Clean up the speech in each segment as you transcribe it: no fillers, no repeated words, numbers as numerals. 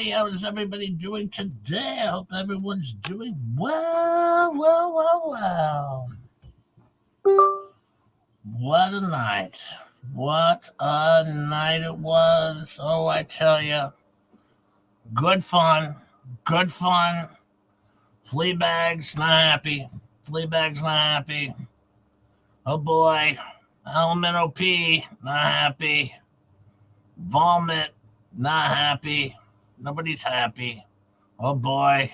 everybody. How is everybody doing today? I hope everyone's doing well. What a night. What a night it was. Oh, I tell you. Good fun. Good fun. Fleabag's not happy. Fleabag's not happy. Oh, boy. Lmnop, not happy. Volmit, not happy. Nobody's happy. Oh boy.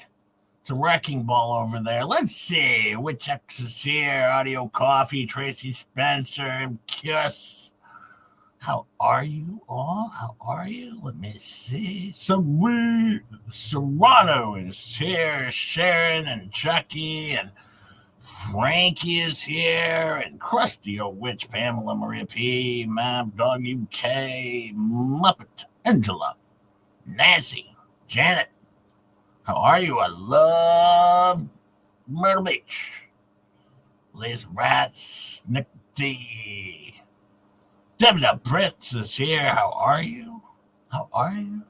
It's a wrecking ball over there. Let's see. Which X is here? Audio Coffee, Tracy Spencer, and Kiss. How are you all? How are you? Let me see. Serrano is here. Sharon and Chucky and Frankie is here, and Krusty Old Witch, Pamela Maria P, Mab Dog UK, Muppet, Angela, Nancy, Janet. How are you? I love Myrtle Beach. Liz Rats, Nick D. Devna Prince is here. How are you? How are you?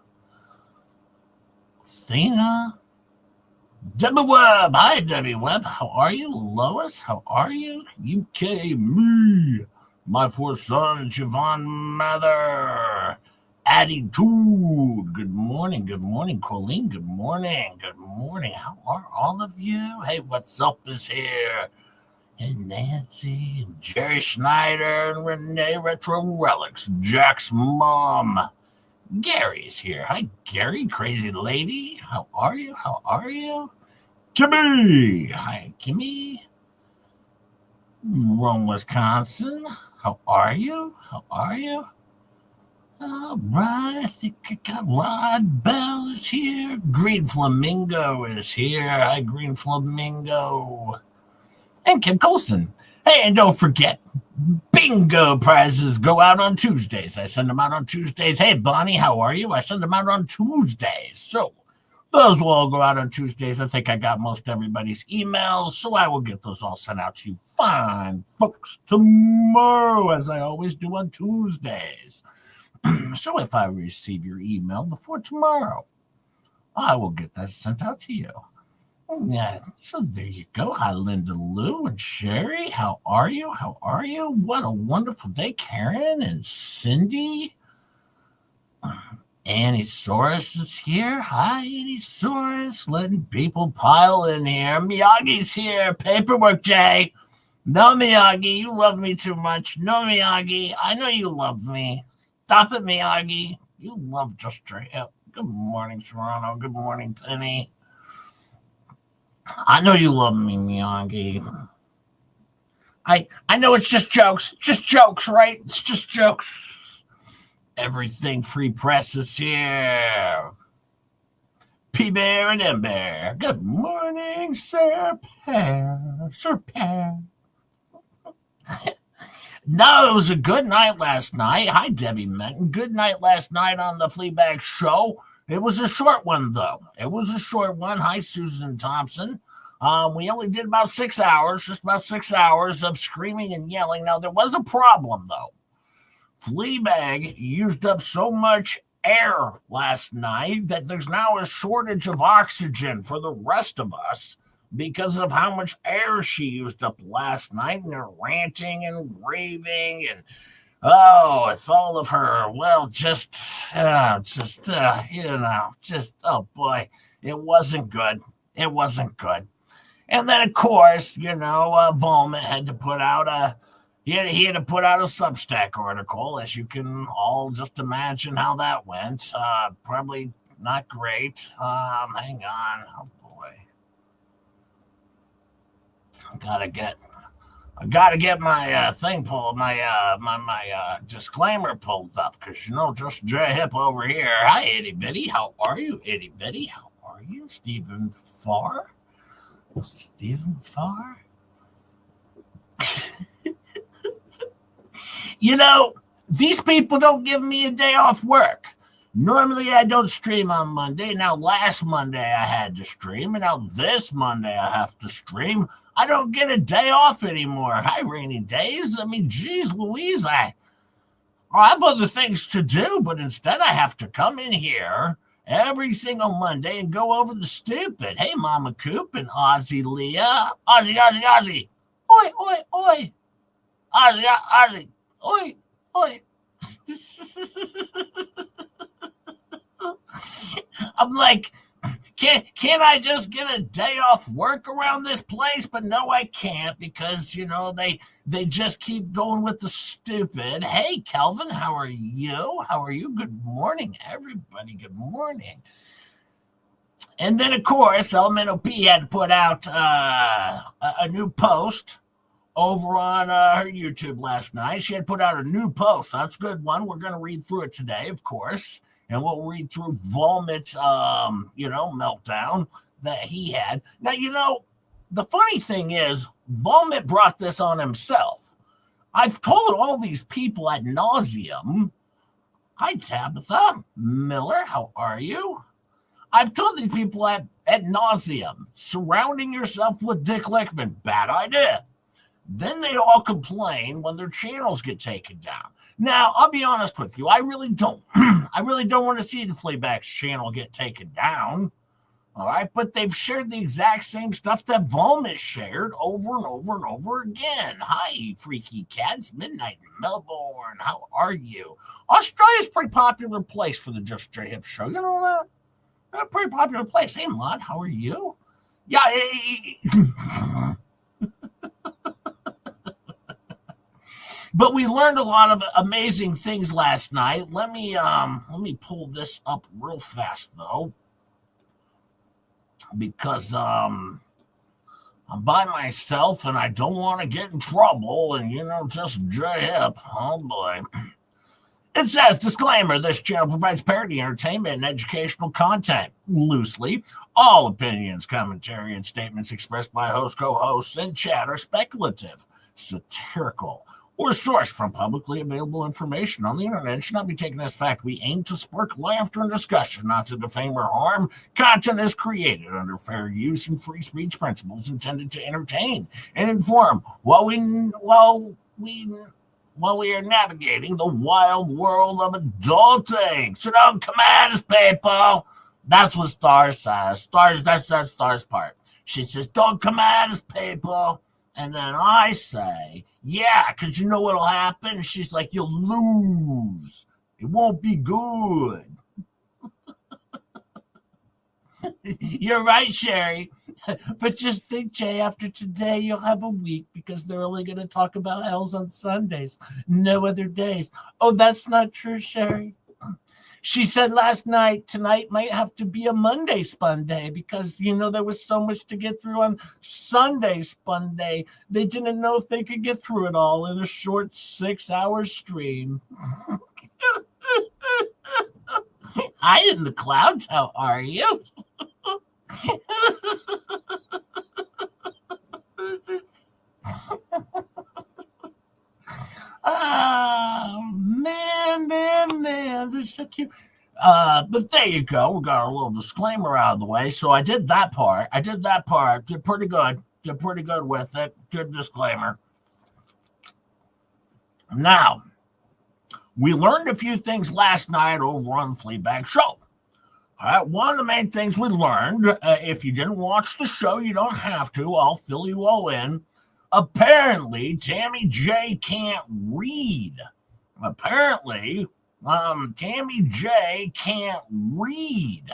Athena. Debbie Webb. Hi, Debbie Webb. How are you? Lois, how are you? UK, me. My four sons, Siobhan Mather. Attitude. Good morning. Good morning, Colleen. Good morning. Good morning. How are all of you? Hey, what's up is here? And Nancy, and Jerry Schneider, and Renee Retro Relics, Jack's mom. Gary's here. Hi, Gary, crazy lady. How are you? How are you? Kimmy. Hi, Kimmy. Rome, Wisconsin. How are you? How are you? All right. I think I got Rod Bell is here. Green Flamingo is here. Hi, Green Flamingo. And Kim Colson. Hey, and don't forget, bingo prizes go out on Tuesdays. I send them out on Tuesdays. Hey, Bonnie, how are you? I send them out on Tuesdays. So those will all go out on Tuesdays. I think I got most everybody's emails, so I will get those all sent out to you fine folks tomorrow, as I always do on Tuesdays. So if I receive your email before tomorrow, I will get that sent out to you. Yeah, so there you go. Hi, Linda Lou and Sherry. How are you? How are you? What a wonderful day. Karen and Cindy. Annie-saurus is here. Hi, Annie-saurus. Letting people pile in here. Miyagi's here. Paperwork, Jay. No, Miyagi, you love me too much. No, Miyagi, I know you love me. Stop it, Miyagi. You love just straight up. Good morning, Serrano. Good morning, Penny. I know you love me, Miyagi. I know it's just jokes, right? It's just jokes. Everything Free Press is here. P-Bear and M-Bear. Good morning, Sir Pear. Sir Pear. No, it was a good night last night. Hi, Debbie Menton. Good night last night on the Fleabag show. It was a short one, though. It was a short one. Hi, Susan Thompson. We only did about 6 hours, just about 6 hours of screaming and yelling. Now, there was a problem, though. Fleabag used up so much air last night that there's now a shortage of oxygen for the rest of us because of how much air she used up last night. And they're ranting and raving and it's all of her. Well, oh boy, it wasn't good. It wasn't good. And then, of course, Volmit had to put out he had to put out a Substack article, as you can all just imagine how that went. Probably not great. Hang on. Oh boy. I gotta get my thing pulled, my disclaimer pulled up, because just J Hip over here. Hi, Itty Bitty. How are you, Itty Bitty? How are you, Stephen Farr? Stephen Farr? These people don't give me a day off work. Normally, I don't stream on Monday. Now, last Monday, I had to stream. And now this Monday, I have to stream. I don't get a day off anymore. Hi, rainy days. I mean, geez Louise, I have other things to do. But instead, I have to come in here every single Monday and go over the stupid. Hey, Mama Coop and Ozzy Leah. Ozzy, Ozzy, Ozzy. Oi, oi, oi. Ozzy, Ozzy. Oi, oi. I'm like, can't I just get a day off work around this place? But no, I can't because, they just keep going with the stupid. Hey, Kelvin, how are you? How are you? Good morning, everybody. Good morning. And then, of course, Lmnop had to put out a new post over on her YouTube last night. She had put out a new post. That's a good one. We're going to read through it today, of course. And we'll read through Volmit's, meltdown that he had. Now, the funny thing is, Volmit brought this on himself. I've told all these people ad nauseum. Hi, Tabitha Miller. How are you? I've told these people ad nauseum. Surrounding yourself with Dick Lickman. Bad idea. Then they all complain when their channels get taken down. Now, I'll be honest with you. I really don't want to see the Fleabag's channel get taken down. All right, but they've shared the exact same stuff that Volmit shared over and over and over again. Hi, Freaky Cats, Midnight in Melbourne. How are you? Australia's a pretty popular place for the Just J Hip show. You know that? A pretty popular place. Hey, Mod, how are you? Yeah. But we learned a lot of amazing things last night. Let me pull this up real fast though, because I'm by myself and I don't want to get in trouble. And just J-Hip. Oh boy. It says, disclaimer, this channel provides parody, entertainment, and educational content. Loosely, all opinions, commentary, and statements expressed by host, co-hosts, and chat are speculative, satirical, or sourced from publicly available information on the internet and should not be taken as fact. We aim to spark laughter and discussion, not to defame or harm. Content is created under fair use and free speech principles intended to entertain and inform while we are navigating the wild world of adulting. So don't come at us, people. That's what Star says. That's Star's part. She says, don't come at us, people. And then I say, yeah, because you know what'll happen? She's like, you'll lose. It won't be good. You're right, Sherry. But just think, Jay, after today, you'll have a week because they're only going to talk about hells on Sundays, no other days. Oh, that's not true, Sherry. She said last night, tonight might have to be a Monday Spunday because, there was so much to get through on Sunday Spunday. They didn't know if they could get through it all in a short 6-hour stream. Hi in the clouds. How are you? Oh, man, they're so cute. But there you go. We got a little disclaimer out of the way. So I did that part. Did pretty good. With it. Good disclaimer. Now, we learned a few things last night over on the Fleabag show. All right, one of the main things we learned, if you didn't watch the show, you don't have to. I'll fill you all in. Apparently, Tammy J can't read. Tammy J can't read.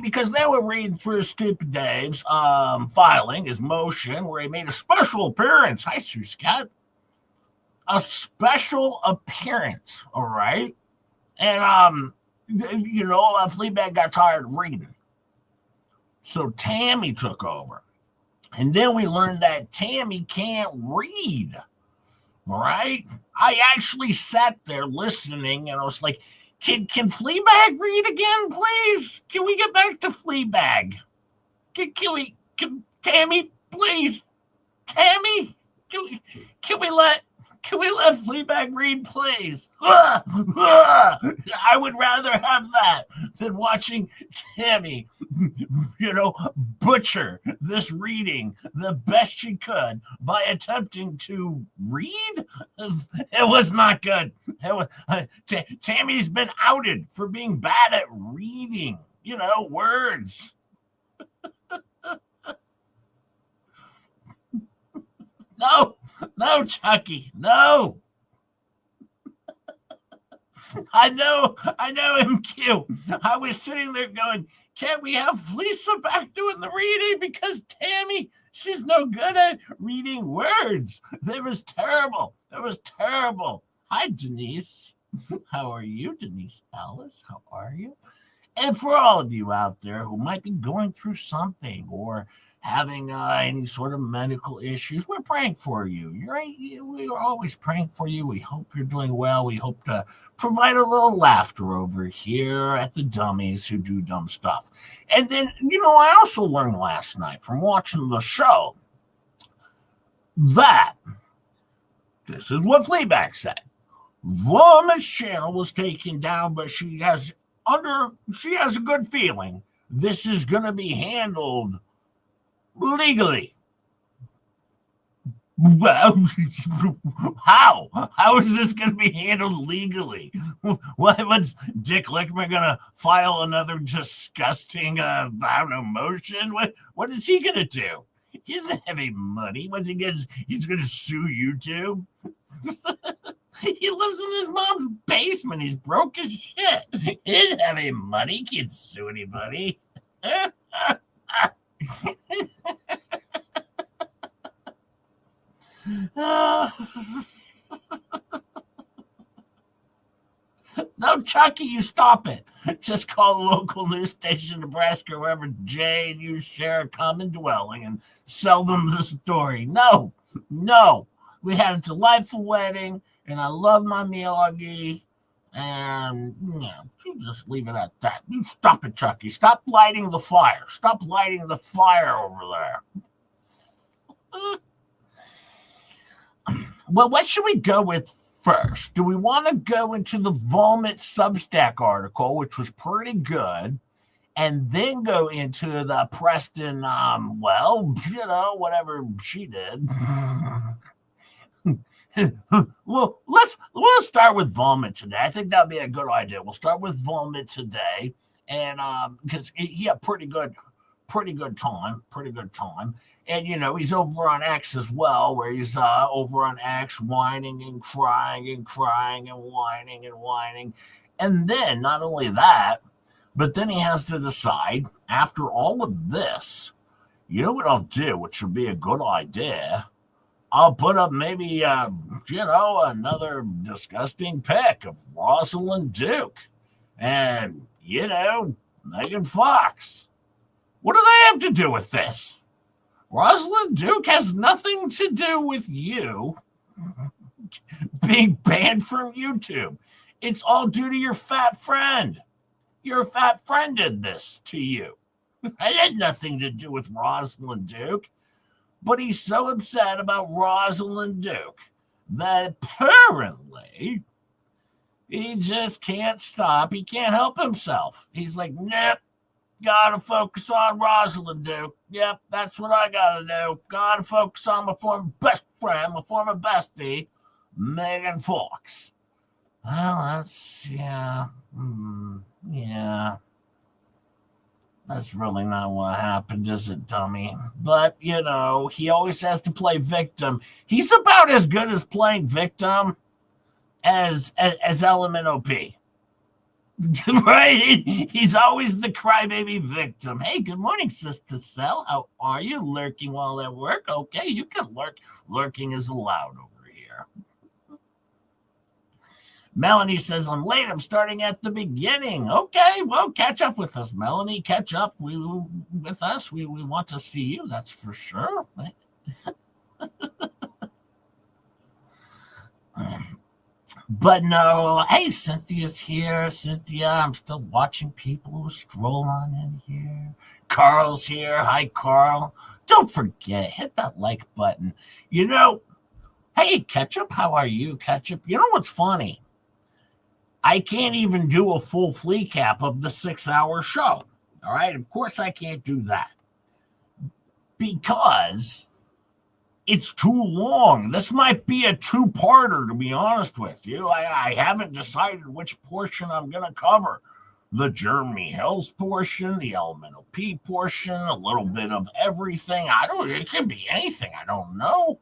Because they were reading through Stupid Dave's filing, his motion, where he made a special appearance. Hi, Sue Scott. A special appearance, all right? And, Fleabag got tired of reading. So Tammy took over. And then we learned that Tammy can't read, right? I actually sat there listening, and I was like, can Fleabag read again, please? Can we get back to Fleabag? Can Tammy, please? Tammy, can we let Can we let Fleabag read, please? I would rather have that than watching Tammy, butcher this reading the best she could by attempting to read. It was not good. Tammy's been outed for being bad at reading, words. No, Chucky, no. I know, MQ. I was sitting there going, can't we have Fleasa back doing the reading? Because Tammy, she's no good at reading words. That was terrible. Hi, Denise. How are you, Denise Ellis? How are you? And for all of you out there who might be going through something or having any sort of medical issues, we're praying for you. We are always praying for you. We hope you're doing well. We hope to provide a little laughter over here at the dummies who do dumb stuff. And then, I also learned last night from watching the show that this is what Fleabag said. Volmit's channel was taken down, but she has a good feeling this is going to be handled legally. Well, how? How is this going to be handled legally? What's Dick Lickman going to file another disgusting, motion? What is he going to do? He doesn't have any money. He's going to sue YouTube? He lives in his mom's basement. He's broke as shit. He doesn't have any money. He can't sue anybody. No, Chucky, you stop it. Just call the local news station, Nebraska, wherever Jay and you share a common dwelling, and sell them the story. No. We had a delightful wedding, and I love my Miyagi. And, you just leave it at that. You stop it, Chucky. Stop lighting the fire. Stop lighting the fire over there. Well, what should we go with first? Do we want to go into the Volmit Substack article, which was pretty good, and then go into the Preston, whatever she did? Well, we'll start with Volmit today. I think that'd be a good idea. We'll start with Volmit today, and because he had pretty good time. And, he's over on X as well, where he's over on X whining and crying and whining and whining. And then not only that, but then he has to decide, after all of this, you know what I'll do, which would be a good idea? I'll put up maybe, another disgusting pic of Rosalind Duke and, Megan Fox. What do they have to do with this? Rosalind Duke has nothing to do with you being banned from YouTube. It's all due to your fat friend. Your fat friend did this to you. It had nothing to do with Rosalind Duke. But he's so upset about Rosalind Duke that apparently he just can't stop. He can't help himself. He's like, nope. Gotta focus on Rosalind Duke. Yep, that's what I gotta do. Gotta focus on my former best friend, my former bestie, Megan Fox. Well, that's, yeah. That's really not what happened, is it, dummy? But, he always has to play victim. He's about as good as playing victim as Lmnop. Right? He's always the crybaby victim. Hey, good morning, Sister Cell. How are you? Lurking while at work? Okay, you can lurk. Lurking is allowed over here. Melanie says, I'm late. I'm starting at the beginning. Okay, well, catch up with us, Melanie. Catch up with us. We want to see you, that's for sure. But no, hey, Cynthia's here. Cynthia, I'm still watching people who stroll on in here. Carl's here. Hi, Carl. Don't forget, hit that like button. Hey, Ketchup, how are you, Ketchup? You know what's funny? I can't even do a full Fleacap of the 6-hour show. All right, of course I can't do that because it's too long. This might be a two-parter, to be honest with you. I haven't decided which portion I'm going to cover. The Jeremy Hills portion, the Lmnop portion, a little bit of everything. It could be anything. I don't know.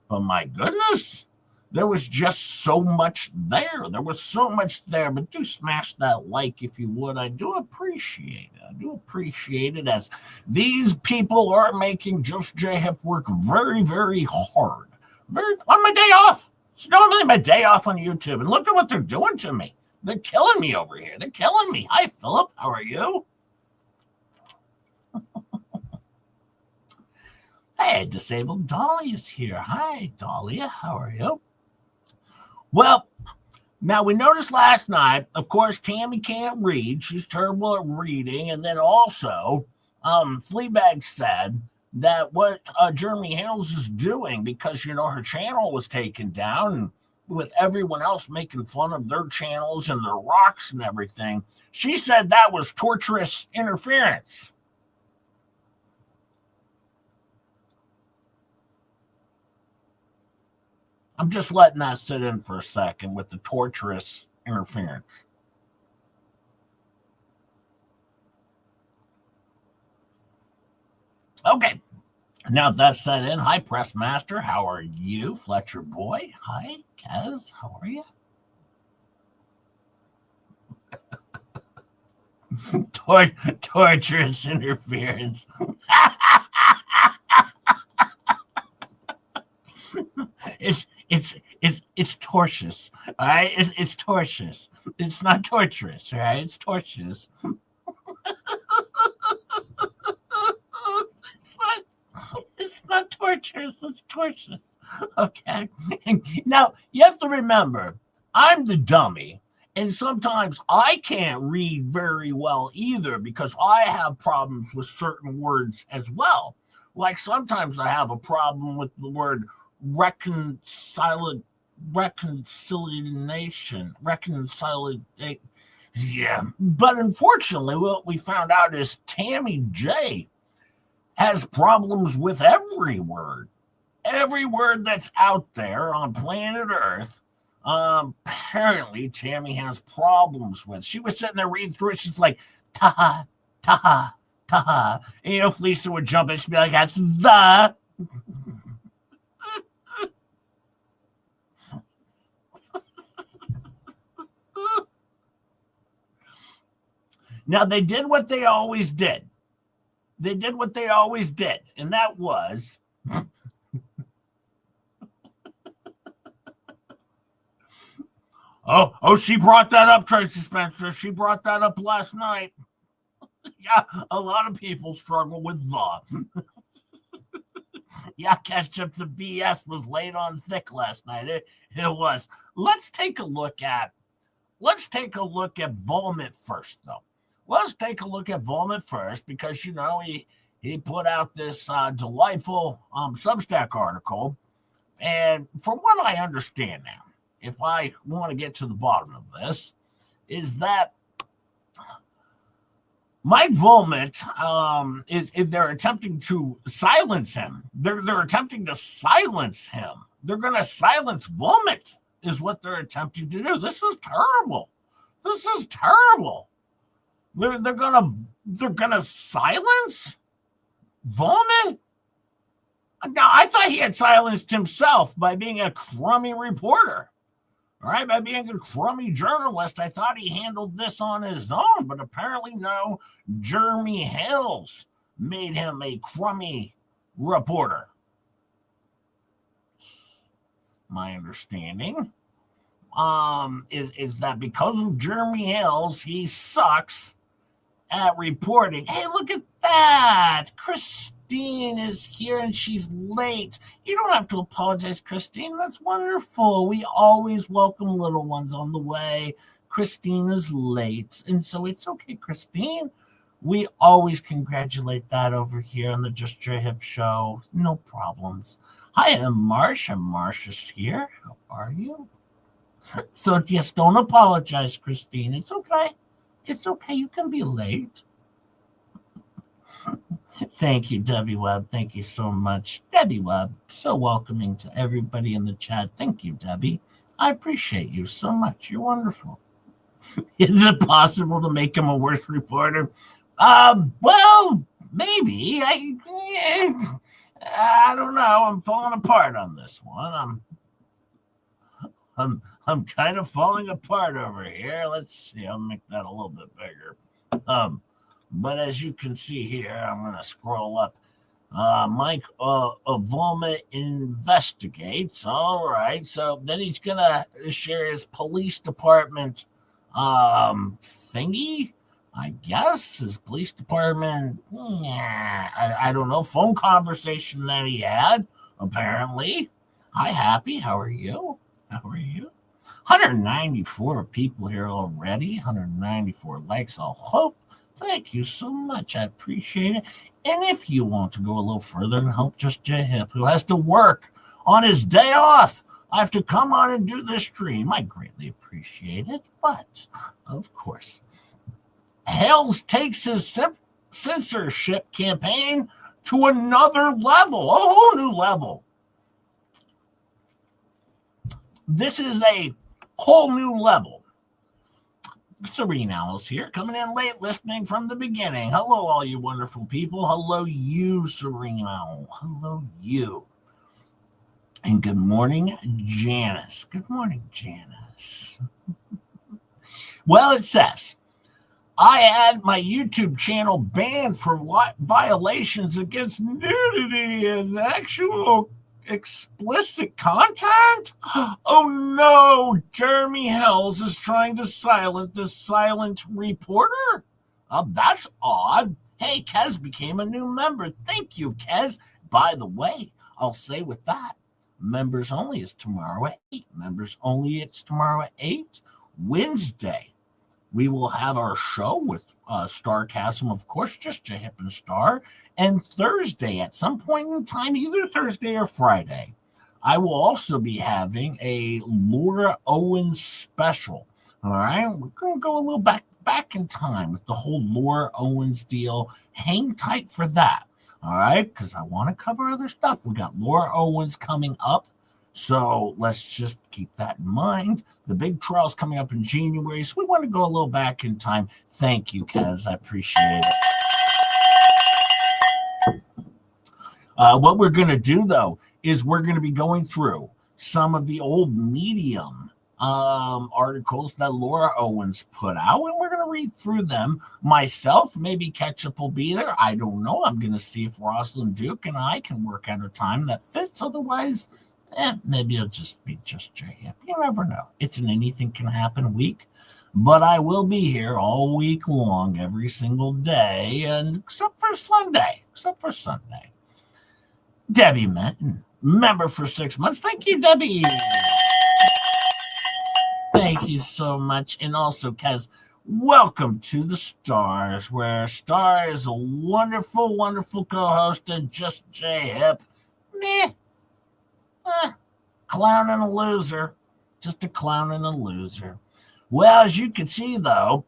But my goodness, there was just so much there. There was so much there. But do smash that like if you would. I do appreciate it. I do appreciate it, as these people are making Just J Hip work very, very hard. Very on my day off. It's normally my day off on YouTube. And look at what they're doing to me. They're killing me over here. They're killing me. Hi, Philip. How are you? Hey, Disabled Dolly is here. Hi, Dahlia. How are you? Well, now we noticed last night, of course, Tammy can't read. She's terrible at reading. And then also, Fleabag said that what Jeremy Hales is doing, because, her channel was taken down, and with everyone else making fun of their channels and their rocks and everything, she said that was torturous interference. I'm just letting that sit in for a second with the torturous interference. Okay. Now that's set in. Hi, Press Master. How are you? Fletcher Boy. Hi, Kez. How are you? Torturous interference. It's tortuous. All right, it's tortuous. It's not torturous. All right, it's tortuous. It's not torturous. It's tortuous. Okay. Now you have to remember, I'm the dummy, and sometimes I can't read very well either because I have problems with certain words as well. Like sometimes I have a problem with the word reconciliation. Yeah. But unfortunately, what we found out is Tammy J has problems with every word. Every word that's out there on planet Earth, apparently Tammy has problems with. She was sitting there reading through it. She's like, taha, taha, taha. And, Fleasa would jump in. She'd be like, that's the. Now, they did what they always did. They did what they always did, and that was Oh, she brought that up, Tracy Spencer. She brought that up last night. Yeah, a lot of people struggle with the. Yeah, Ketchup, the BS was laid on thick last night. It was. Let's take a look at Volmit first, though. Let's take a look at Volmit first because, he put out this delightful Substack article. And from what I understand now, if I want to get to the bottom of this, is that Mike Volmit is they're attempting to silence him. They're attempting to silence him. They're going to silence Volmit is what they're attempting to do. This is terrible. This is terrible. They're gonna silence Volmit. Now I thought he had silenced himself by being a crummy reporter. All right, by being a crummy journalist, I thought he handled this on his own, but apparently no. Jeremy Hales made him a crummy reporter. My understanding is that because of Jeremy Hales, he sucks at reporting. Hey, look at that. Christine is here and she's late. You don't have to apologize, Christine. That's wonderful. We always welcome little ones on the way. Christine is late, and so it's okay, Christine. We always congratulate that over here on the Just Your Hip show. No problems. Hi, I'm Marsh, and Marsh is here. How are you? So, yes, don't apologize, Christine. It's okay. It's okay. You can be late. Thank you, Debbie Webb. Thank you so much. Debbie Webb, so welcoming to everybody in the chat. Thank you, Debbie. I appreciate you so much. You're wonderful. Is it possible to make him a worse reporter? Well, maybe. I don't know. I'm falling apart on this one. I'm kind of falling apart over here. Let's see. I'll make that a little bit bigger. But as you can see here, I'm going to scroll up. Mike Volmit investigates. All right. So then he's going to share his police department thingy, I guess. His police department, I don't know, phone conversation that he had, apparently. Hi, Happy. How are you? How are you? 194 people here already. 194 likes. I'll hope. Thank you so much. I appreciate it. And if you want to go a little further and help Just J Hip, who has to work on his day off, I have to come on and do this stream. I greatly appreciate it. But, of course, Hales takes his censorship campaign to another level, a whole new level. This is a whole new level. Serene Owls here, coming in late, listening from the beginning. Hello, all you wonderful people. Hello, you, Serene Owl. Hello, you. And good morning, Janice. Good morning, Janice. Well, it says, I had my YouTube channel banned for violations against nudity and actual explicit content? Oh no, Jeremy Hells is trying to silence the silent reporter? That's odd. Hey, Kez became a new member. Thank you, Kez. By the way, I'll say with that, members only is tomorrow at 8. Members only, it's tomorrow at 8. Wednesday, we will have our show with Starcasm, of course, just J-Hip and Star. And Thursday, at some point in time, either Thursday or Friday, I will also be having a Laura Owens special. All right, we're going to go a little back in time with the whole Laura Owens deal. Hang tight for that. All right, because I want to cover other stuff. We got Laura Owens coming up. So let's just keep that in mind. The big trial's coming up in January, so we want to go a little back in time. Thank you, Kez. I appreciate it. What we're going to do, though, is we're going to be going through some of the old Medium articles that Laura Owens put out, and we're going to read through them myself. Maybe Ketchup will be there. I don't know. I'm going to see if Rosalind Duke and I can work out a time that fits. Otherwise, maybe it'll just be just J-Hip. You never know. It's an anything can happen week. But I will be here all week long, every single day, and except for Sunday. Debbie Menton, member for 6 months. Thank you, Debbie. Thank you so much. And also, Kez, welcome to the Stars, where Star is a wonderful, wonderful co-host and just J-Hip. Clown and a loser. Just a clown and a loser. Well, as you can see, though,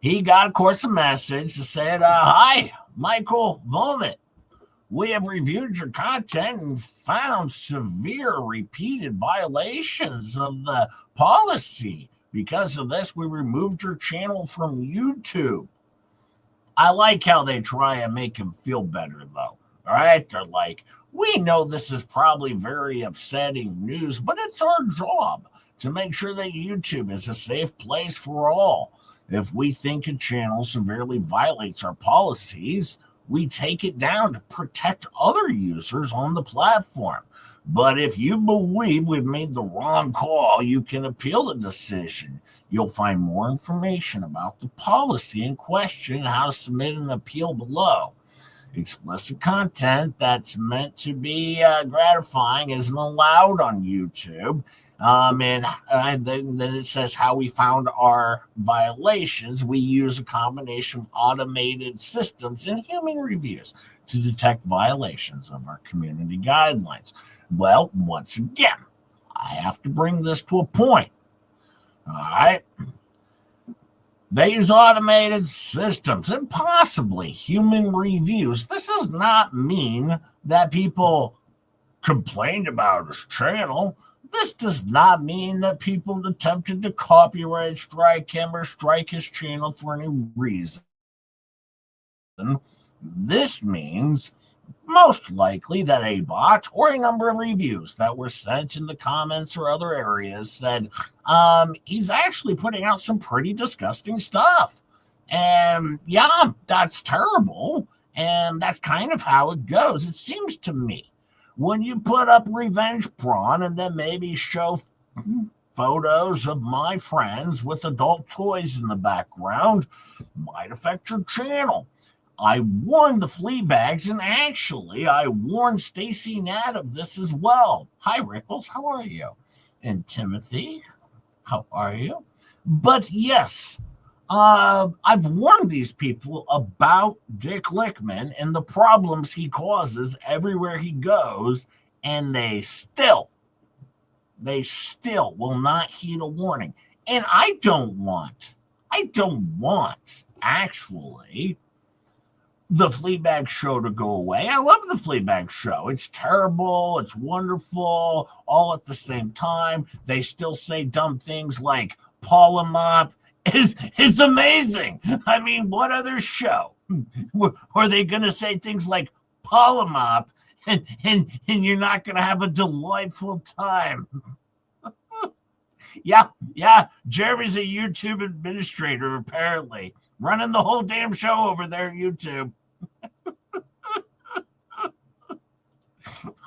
he got, of course, a message that said, hi, Michael Volmit. We have reviewed your content and found severe repeated violations of the policy. Because of this, we removed your channel from YouTube. I like how they try and make him feel better, though. All right? They're like, we know this is probably very upsetting news, but it's our job to make sure that YouTube is a safe place for all. If we think a channel severely violates our policies, we take it down to protect other users on the platform. But if you believe we've made the wrong call, you can appeal the decision. You'll find more information about the policy in question and how to submit an appeal below. Explicit content that's meant to be gratifying isn't allowed on YouTube. And then it says how we found our violations. We use a combination of automated systems and human reviews to detect violations of our community guidelines. Well, once again, I have to bring this to a point. All right. They use automated systems and possibly human reviews. This does not mean that people complained about his channel. This does not mean that people attempted to copyright strike him or strike his channel for any reason. This means most likely that a bot or a number of reviews that were sent in the comments or other areas said he's actually putting out some pretty disgusting stuff. And yeah, that's terrible. And that's kind of how it goes, it seems to me. When you put up revenge porn and then maybe show photos of my friends with adult toys in the background, might affect your channel. I warned the flea bags, and actually, I warned Stacy Nat of this as well. Hi, Rickles, how are you? And Timothy, how are you? But yes, I've warned these people about Dick Lickman and the problems he causes everywhere he goes, and they still will not heed a warning. And I don't want, actually, the Fleabag Show to go away. I love the Fleabag Show. It's terrible. It's wonderful. All at the same time. They still say dumb things like Lmnop is amazing. I mean, what other show? Are they going to say things like Lmnop and you're not going to have a delightful time? Yeah. Jeremy's a YouTube administrator, apparently. Running the whole damn show over there, YouTube.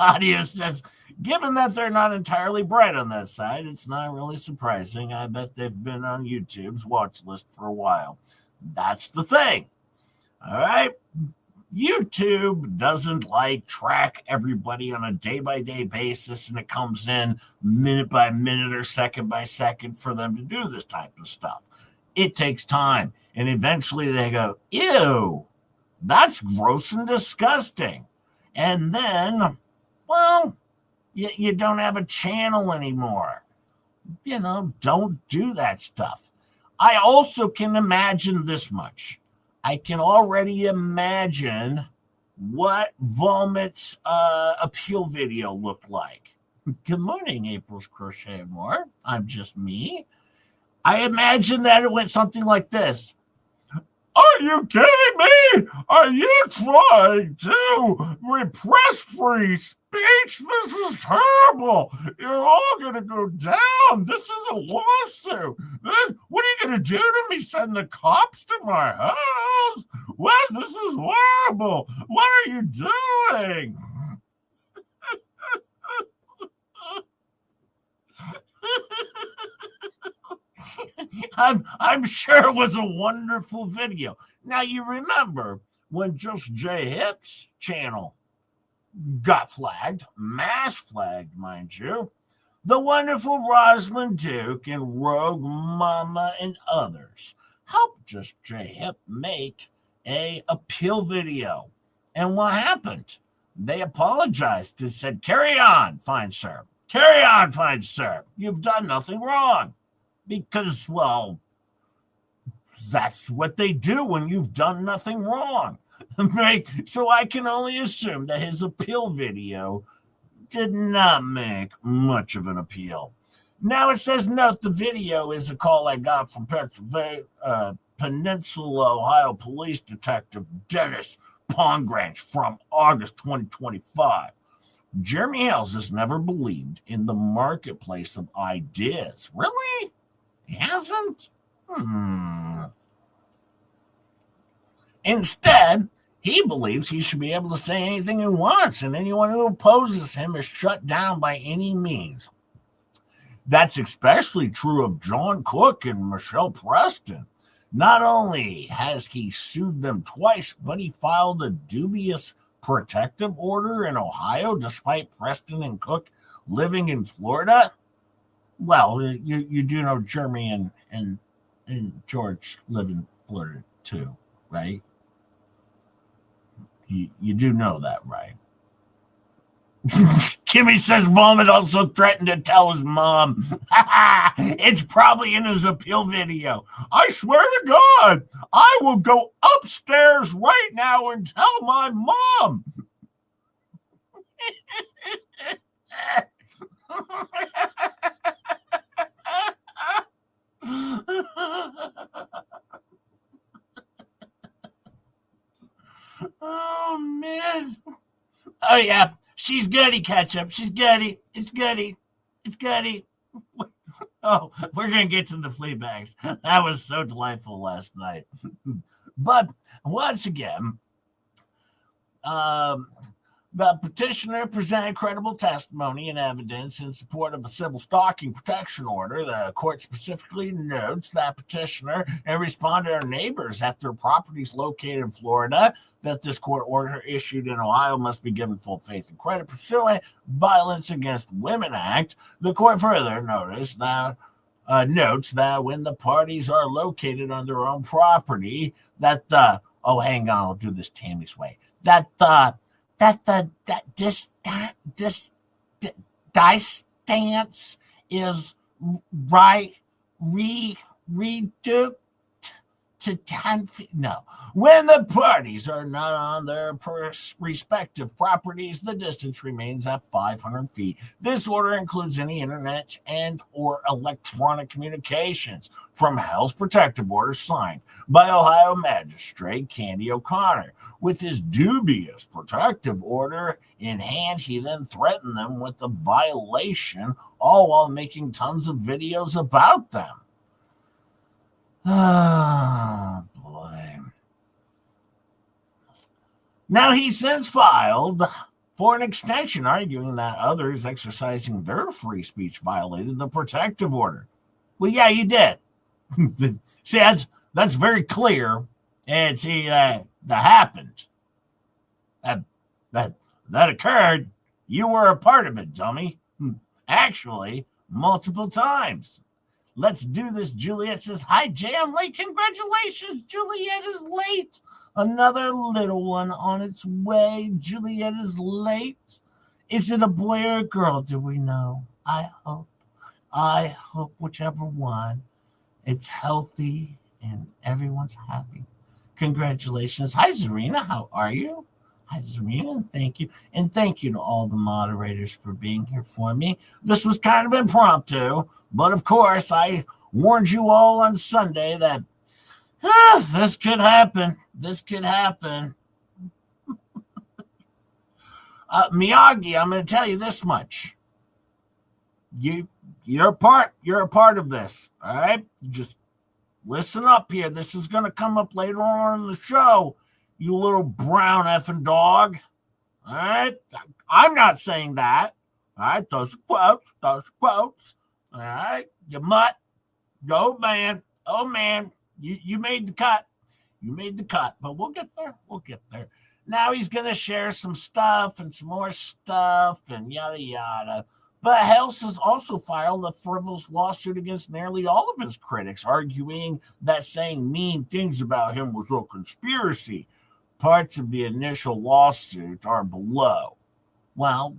Audio says, given that they're not entirely bright on that side, it's not really surprising. I bet they've been on YouTube's watch list for a while. That's the thing. All right. YouTube doesn't track everybody on a day-by-day basis, and it comes in minute by minute or second by second for them to do this type of stuff. It takes time, and eventually they go, ew, that's gross and disgusting. And then, well, you don't have a channel anymore. Don't do that stuff. I also can imagine this much. I can already imagine what Volmit's appeal video looked like. Good morning, April's Crochet More. I'm just me. I imagine that it went something like this. Are you kidding me? Are you trying to repress free speech? This is terrible. You're all going to go down. This is a lawsuit. What are you going to do to me? Send the cops to my house? What? This is horrible. What are you doing? I'm sure it was a wonderful video. Now, you remember when Just J Hip's channel got flagged, mass flagged, mind you, the wonderful Rosalind Duke and Rogue Mama and others helped Just J Hip make a appeal video. And what happened? They apologized and said, carry on, fine sir. Carry on, fine sir. You've done nothing wrong. Because, well, that's what they do when you've done nothing wrong. Right? So I can only assume that his appeal video did not make much of an appeal. Now it says, note the video is a call I got from Peninsula, Ohio Police Detective Dennis Pongranch from August 2025. Jeremy Hales has never believed in the marketplace of ideas. Really? He hasn't? Instead, he believes he should be able to say anything he wants, and anyone who opposes him is shut down by any means. That's especially true of John Cook and Michelle Preston. Not only has he sued them twice, but he filed a dubious protective order in Ohio despite Preston and Cook living in Florida. Well, you do know Jeremy and George live in Florida too, right? You do know that, right? Kimmy says Volmit also threatened to tell his mom. It's probably in his appeal video. I swear to God, I will go upstairs right now and tell my mom. Oh, man. Oh, yeah. She's goody, ketchup. She's goody. It's goody. It's goody. Oh, we're going to get to the flea bags. That was so delightful last night. But once again, um, the petitioner presented credible testimony and evidence in support of a civil stalking protection order. The court specifically notes that petitioner and responded to our neighbors at their properties located in Florida that this court order issued in Ohio must be given full faith and credit pursuant Violence Against Women Act. The court further notes that when the parties are located on their own property, that hang on, I'll do this Tammy's way. That distance is reduced to 10 feet. No. When the parties are not on their respective properties, the distance remains at 500 feet. This order includes any internet and or electronic communications from Hale's protective order signed by Ohio Magistrate Candy O'Connor. With his dubious protective order in hand, he then threatened them with a violation, all while making tons of videos about them. Oh, boy. Now, he since filed for an extension, arguing that others exercising their free speech violated the protective order. Well, yeah, you did. See, that's very clear. And see, that happened. That occurred. You were a part of it, dummy. Actually, multiple times. Let's do this. Juliet says, hi, Jay, I'm late. Congratulations. Juliet is late. Another little one on its way. Juliet is late. Is it a boy or a girl? Do we know? I hope whichever one. It's healthy and everyone's happy. Congratulations. Hi, Zarina. How are you? Hi, Zarina, and thank you. And thank you to all the moderators for being here for me. This was kind of impromptu, but of course, I warned you all on Sunday that this could happen. This could happen. Miyagi, I'm going to tell you this much. You're a part of this, all right? Just listen up here. This is going to come up later on in the show, you little brown effing dog. All right? I'm not saying that. All right? Those quotes. All right? You mutt. Oh, man. You made the cut. You made the cut. But we'll get there. Now he's going to share some stuff and some more stuff and yada, yada. But Hales has also filed a frivolous lawsuit against nearly all of his critics, arguing that saying mean things about him was a conspiracy. Parts of the initial lawsuit are below. Well,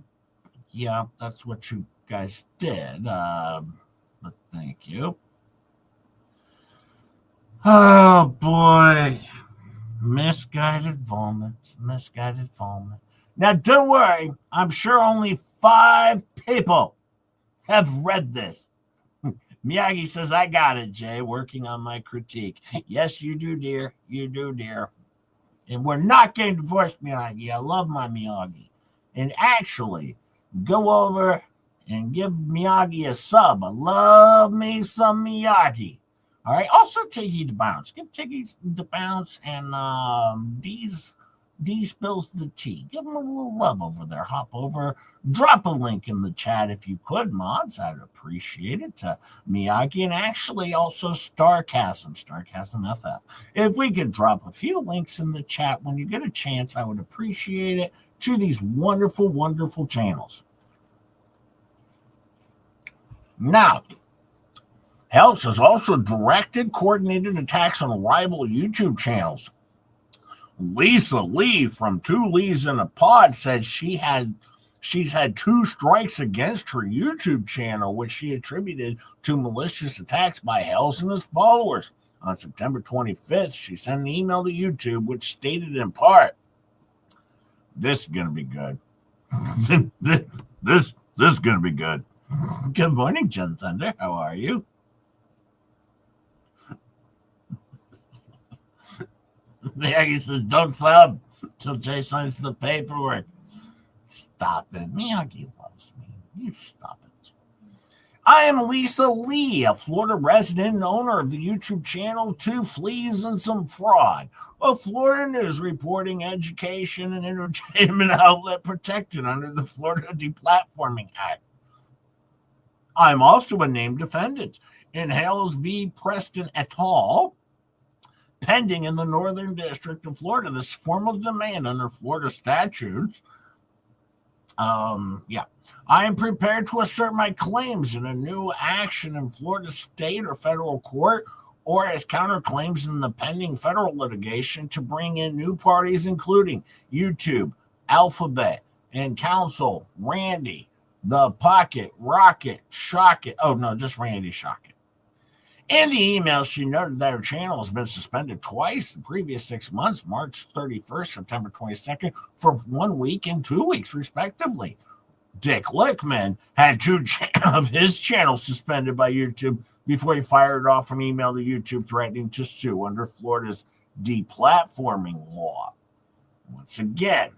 yeah, that's what you guys did. But thank you. Oh, boy. Misguided Volmit. Now, don't worry. I'm sure only 5 people have read this. Miyagi says, I got it, Jay, working on my critique. Yes, you do, dear. You do, dear. And we're not getting divorced, Miyagi. I love my Miyagi. And actually, go over and give Miyagi a sub. I love me some Miyagi. All right. Also, Tiggy to bounce. Give Tiggy the bounce and D spills the tea. Give him a little love over there. Hop over. Drop a link in the chat if you could, mods. I'd appreciate it. To Miyagi and actually also Starcasm FF. If we could drop a few links in the chat when you get a chance, I would appreciate it, to these wonderful, wonderful channels. Now, Hales has also directed coordinated attacks on rival YouTube channels. Lisa Lee from Two Lees in a Pod said she's had 2 strikes against her YouTube channel, which she attributed to malicious attacks by Hales and his followers. On September 25th, she sent an email to YouTube which stated in part, "This is going to be good. this is going to be good. Good morning, Jen Thunder. How are you?" There he says, "Don't sub till Jay signs the paperwork." Stop it. Miyagi loves me. You stop it. I am Lisa Lee, a Florida resident and owner of the YouTube channel Two Fleas and Some Fraud, a Florida news reporting, education, and entertainment outlet protected under the Florida Deplatforming Act. I'm also a named defendant in Hales v. Preston et al., pending in the Northern District of Florida. This formal demand under Florida statutes. I am prepared to assert my claims in a new action in Florida state or federal court, or as counterclaims in the pending federal litigation to bring in new parties, including YouTube, Alphabet, and Counsel, Randy, The Pocket, Rocket, Shocket. Oh, no, just Randy Shocket. In the email, she noted that her channel has been suspended twice the previous 6 months, March 31st, September 22nd, for 1 week and 2 weeks, respectively. Dick Lickman had 2 of his channels suspended by YouTube before he fired off an email to YouTube threatening to sue under Florida's deplatforming law. Once again,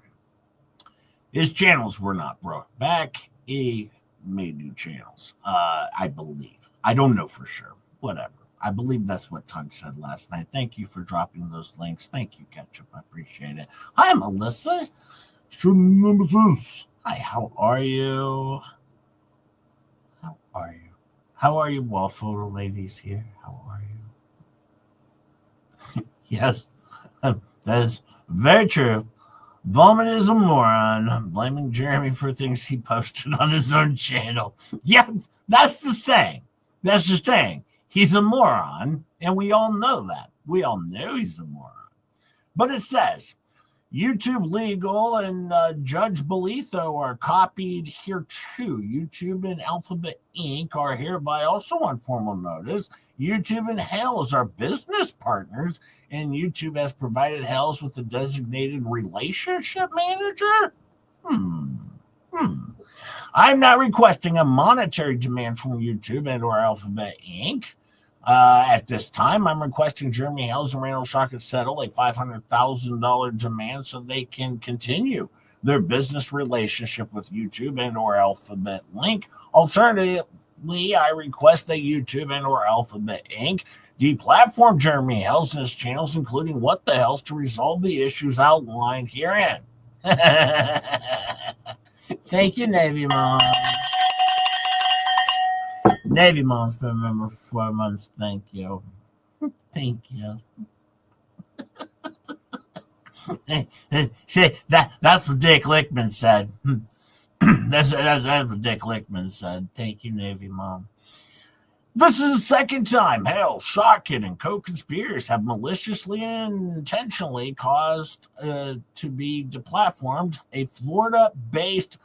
his channels were not brought back. He made new channels, I believe. I don't know for sure. Whatever. I believe that's what Tug said last night. Thank you for dropping those links. Thank you, Ketchup. I appreciate it. Hi, Melissa. Hi, how are you? How are you? How are you, wall photo ladies here? How are you? Yes, that's very true. Volmit is a moron, blaming Jeremy for things he posted on his own channel. Yeah, that's the thing. That's the thing. He's a moron, and we all know that. We all know he's a moron. But it says, YouTube Legal and Judge Bolitho are copied here too. YouTube and Alphabet Inc. are hereby also on formal notice. YouTube and Hales are business partners, and YouTube has provided Hales with a designated relationship manager? I'm not requesting a monetary demand from YouTube and or Alphabet Inc. At this time, I'm requesting Jeremy Hales and Randall Shockett settle a $500,000 demand so they can continue their business relationship with YouTube and or Alphabet Inc. Alternatively, I request that YouTube and or Alphabet Inc. deplatform Jeremy Hales and his channels, including What the Hales, to resolve the issues outlined herein. Thank you, Navy Mom. Navy Mom's been a member for 4 months. Thank you. Thank you. See, that's what Dick Lickman said. That's what Dick Lickman said. Thank you, Navy Mom. This is the second time Hales, Shockett, and co-conspirators have maliciously and intentionally caused to be deplatformed a Florida-based...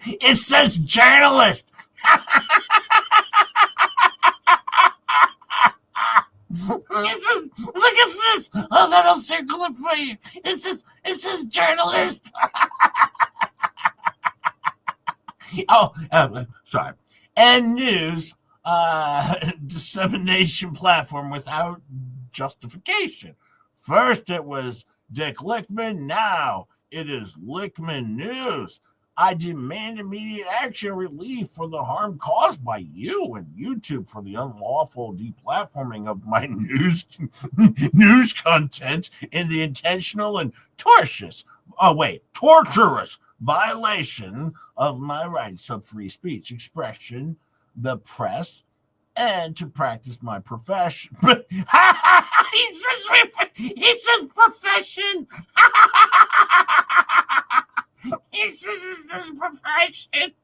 It says journalist! Look at this! A little circle it for you. It says journalist. Sorry. And news dissemination platform without justification. First it was Dick Lickman, now it is Lickman News. I demand immediate action relief for the harm caused by you and YouTube for the unlawful deplatforming of my news content and the intentional and torturous violation of my rights of free speech, expression, the press, and to practice my profession. He says profession. He says it's his profession.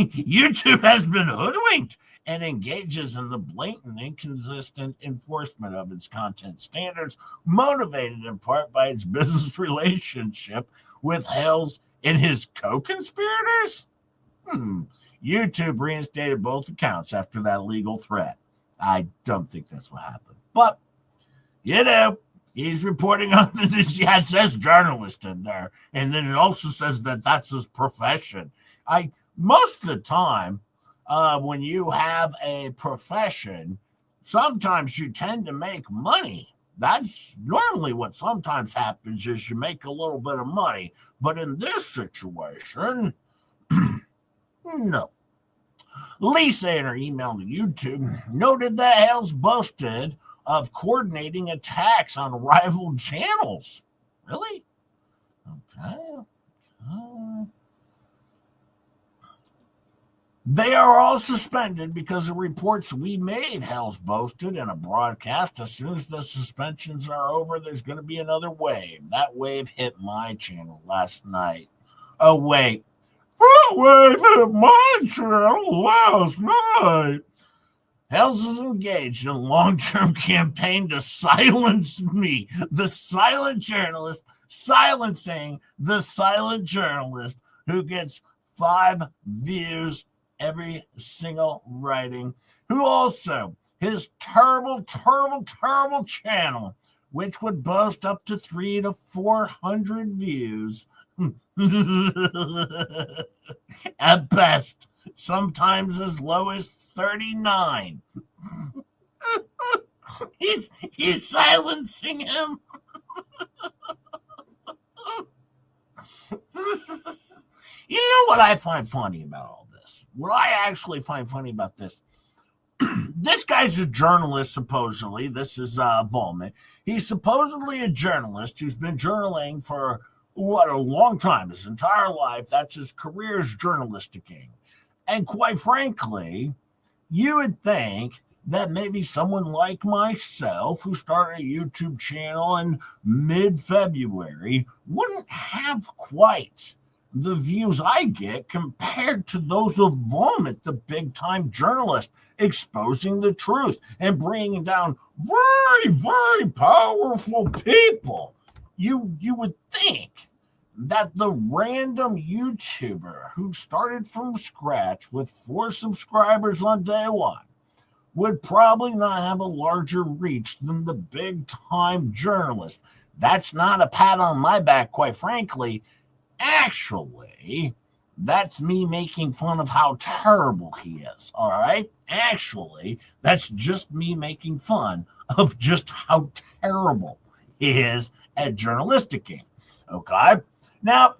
YouTube has been hoodwinked and engages in the blatant, inconsistent enforcement of its content standards, motivated in part by its business relationship with Hales and his co-conspirators? YouTube reinstated both accounts after that legal threat. I don't think that's what happened. But, he's reporting on it says journalist in there. And then it also says that that's his profession. Most of the time, when you have a profession, sometimes you tend to make money. That's normally what sometimes happens is you make a little bit of money. But in this situation, no. Lisa, in her email to YouTube, noted that Hales boasted of coordinating attacks on rival channels. Really? Okay. They are all suspended because of reports we made, Hales boasted in a broadcast. As soon as the suspensions are over, there's going to be another wave. That wave hit my channel last night. Oh, wait. That wave hit my channel last night. Hales is engaged in a long-term campaign to silence me, the silent journalist, silencing the silent journalist who gets 5 views every single writing, who also, his terrible channel, which would boast up to 300 to 400 views, at best, sometimes as low as 39. He's silencing him. You know what I find funny about all this? What I actually find funny about this, this guy's a journalist, supposedly. This is Volmit. He's supposedly a journalist who's been journaling for, a long time, his entire life. That's his career is journalisticing. And quite frankly, you would think that maybe someone like myself, who started a YouTube channel in mid-February, wouldn't have quite the views I get compared to those of Volmit, the big-time journalist, exposing the truth and bringing down very, very powerful people. You would think that the random YouTuber who started from scratch with 4 subscribers on day 1 would probably not have a larger reach than the big-time journalist. That's not a pat on my back, quite frankly. Actually, that's me making fun of how terrible he is, all right? Actually, that's just me making fun of just how terrible he is at journalisticing, okay? Now,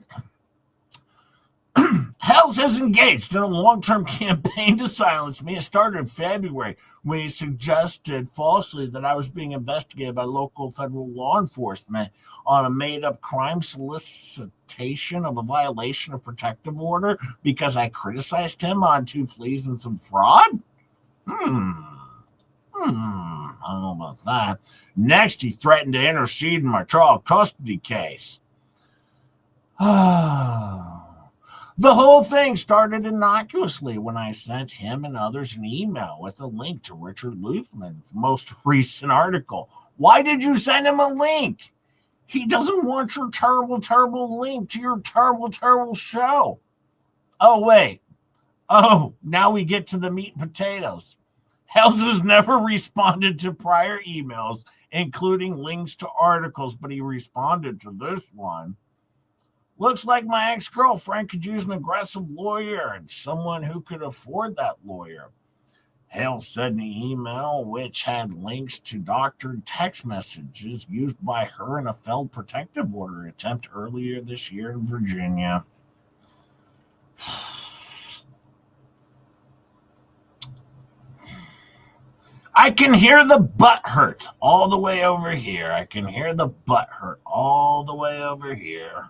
Hales has engaged in a long-term campaign to silence me. It started in February when he suggested falsely that I was being investigated by local federal law enforcement on a made-up crime solicitation of a violation of protective order because I criticized him on 2 fleas and some fraud. I don't know about that. Next, he threatened to intercede in my child custody case. The whole thing started innocuously when I sent him and others an email with a link to Richard Luthman's most recent article. Why did you send him a link? He doesn't want your terrible link to your terrible show. Oh, wait. Oh, now we get to the meat and potatoes. Hales has never responded to prior emails, including links to articles, but he responded to this one. Looks like my ex-girlfriend could use an aggressive lawyer and someone who could afford that lawyer. Hales said in the email, which had links to doctored text messages used by her in a failed protective order attempt earlier this year in Virginia. I can hear the butt hurt all the way over here. I can hear the butt hurt all the way over here.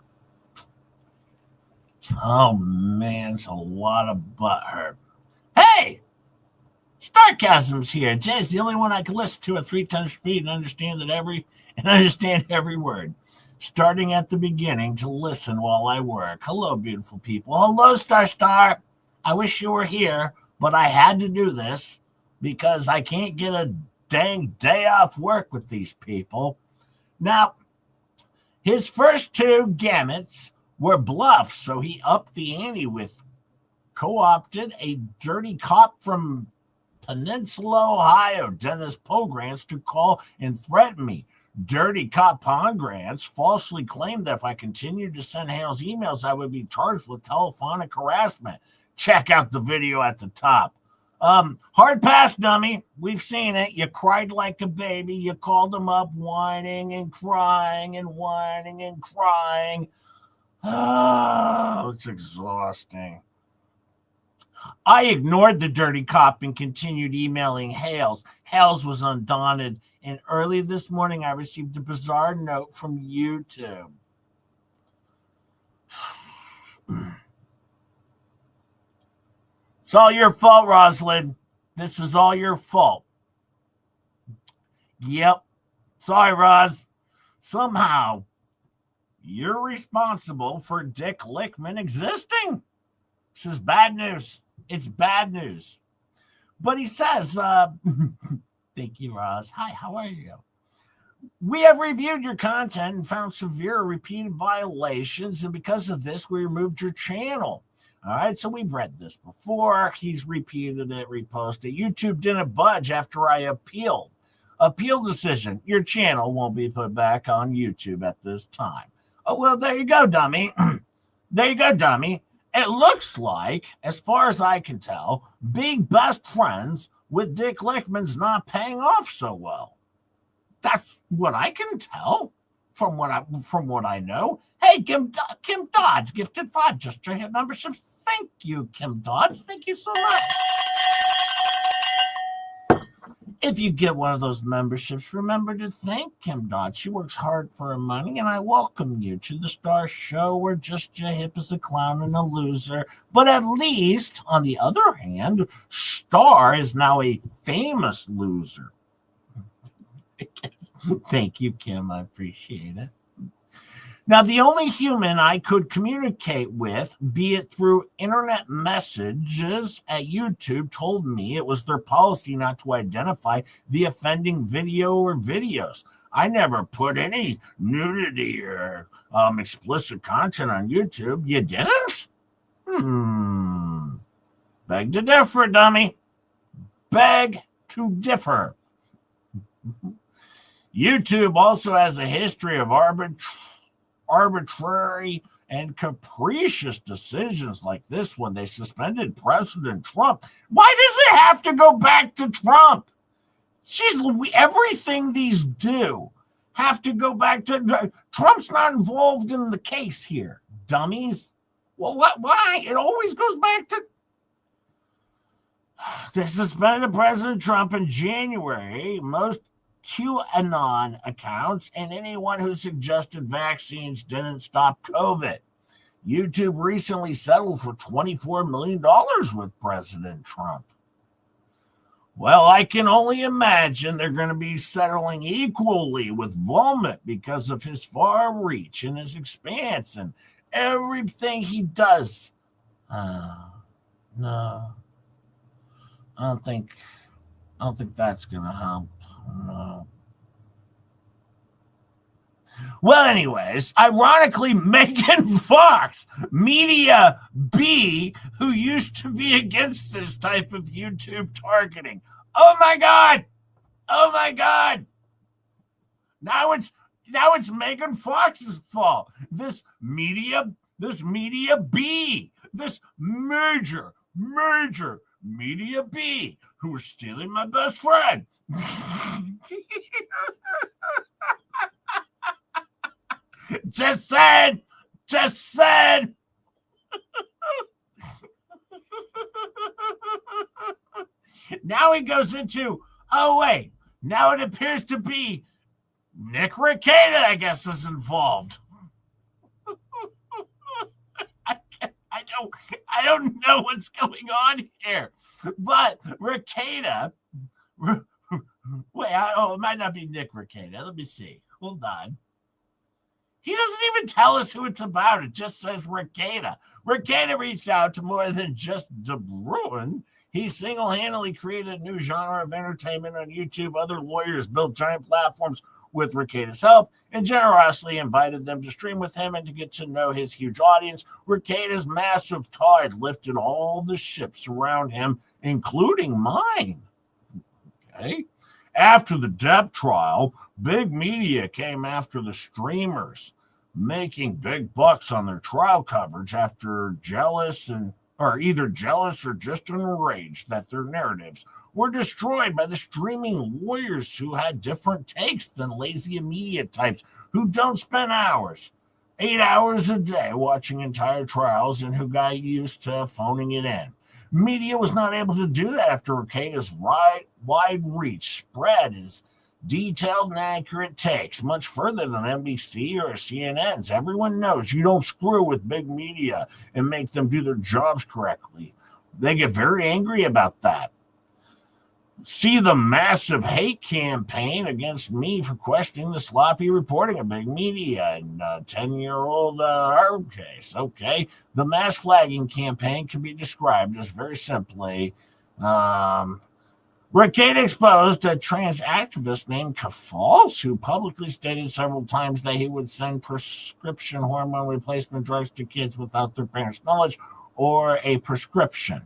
Oh, man, it's a lot of butt hurt. Hey! Starcasm's here. Jay's the only one I can listen to at 3 times speed and understand every word. Starting at the beginning to listen while I work. Hello, beautiful people. Hello, Star. I wish you were here, but I had to do this because I can't get a dang day off work with these people. Now, his first two gamuts were bluffs, so he upped the ante with co-opted a dirty cop from Peninsula, Ohio, Dennis Pograntz, to call and threaten me. Dirty cop Pograntz falsely claimed that if I continued to send Hales emails, I would be charged with telephonic harassment. Check out the video at the top. Hard pass, dummy. We've seen it. You cried like a baby. You called him up whining and crying and whining and crying. Oh, it's exhausting. I ignored the dirty cop and continued emailing Hales. Hales was undaunted, and early this morning I received a bizarre note from YouTube. It's all your fault, Rosalind. This is all your fault. Yep. Sorry, Roz. Somehow, you're responsible for Dick Lickman existing. This is bad news. It's bad news. But he says, thank you, Roz. Hi, how are you? We have reviewed your content and found severe repeated violations, and because of this, we removed your channel. All right, so we've read this before. He's repeated it, reposted. YouTube didn't budge after I appealed. Appeal decision. Your channel won't be put back on YouTube at this time. Oh, well, there you go, dummy. There you go, dummy. It looks like, as far as I can tell, being best friends with Dick Lickman's not paying off so well. That's what I can tell from what I know. Hey, Kim Dodds gifted 5 just to hit membership. Thank you, Kim Dodds. Thank you so much. If you get one of those memberships, remember to thank Kim Dodds. She works hard for her money, and I welcome you to the Star Show where just your hip is a clown and a loser. But at least, on the other hand, Star is now a famous loser. Thank you, Kim. I appreciate it. Now, the only human I could communicate with, be it through internet messages at YouTube, told me it was their policy not to identify the offending video or videos. I never put any nudity or explicit content on YouTube. You didn't? Beg to differ, dummy. Beg to differ. YouTube also has a history of arbitrary and capricious decisions like this when they suspended President Trump. Why does it have to go back to Trump? Everything these do have to go back to Trump's not involved in the case here, dummies. Well, why? It always goes back to they suspended President Trump in January. Most QAnon accounts and anyone who suggested vaccines didn't stop COVID. YouTube recently settled for $24 million with President Trump. Well, I can only imagine they're going to be settling equally with Volmit because of his far reach and his expanse and everything he does. No, I don't think that's going to help. Well, anyways, ironically, Megan Fox, Media B, who used to be against this type of YouTube targeting. Oh my God! Now it's Megan Fox's fault. This media B, this major Media B, who was stealing my best friend. Just said. Now he goes into, now it appears to be Nick Rekieta, I guess, is involved. I don't know what's going on here, but Rekieta. Wait, it might not be Nick Rekieta. Let me see. Hold on. He doesn't even tell us who it's about. It just says Ricada. Ricada reached out to more than just De Bruin. He single-handedly created a new genre of entertainment on YouTube. Other lawyers built giant platforms with Ricada's help and generously invited them to stream with him and to get to know his huge audience. Ricada's massive tide lifted all the ships around him, including mine. Okay. After the Depp trial, big media came after the streamers, making big bucks on their trial coverage after either jealous or just enraged that their narratives were destroyed by the streaming lawyers who had different takes than lazy immediate types who don't spend 8 hours a day watching entire trials and who got used to phoning it in. Media was not able to do that after Ricada's wide reach spread his detailed and accurate takes much further than NBC or CNN's. Everyone knows you don't screw with big media and make them do their jobs correctly. They get very angry about that. See the massive hate campaign against me for questioning the sloppy reporting of big media and 10-year-old case. Okay. The mass flagging campaign can be described as very simply Ricada exposed a trans activist named Kafals who publicly stated several times that he would send prescription hormone replacement drugs to kids without their parents' knowledge or a prescription.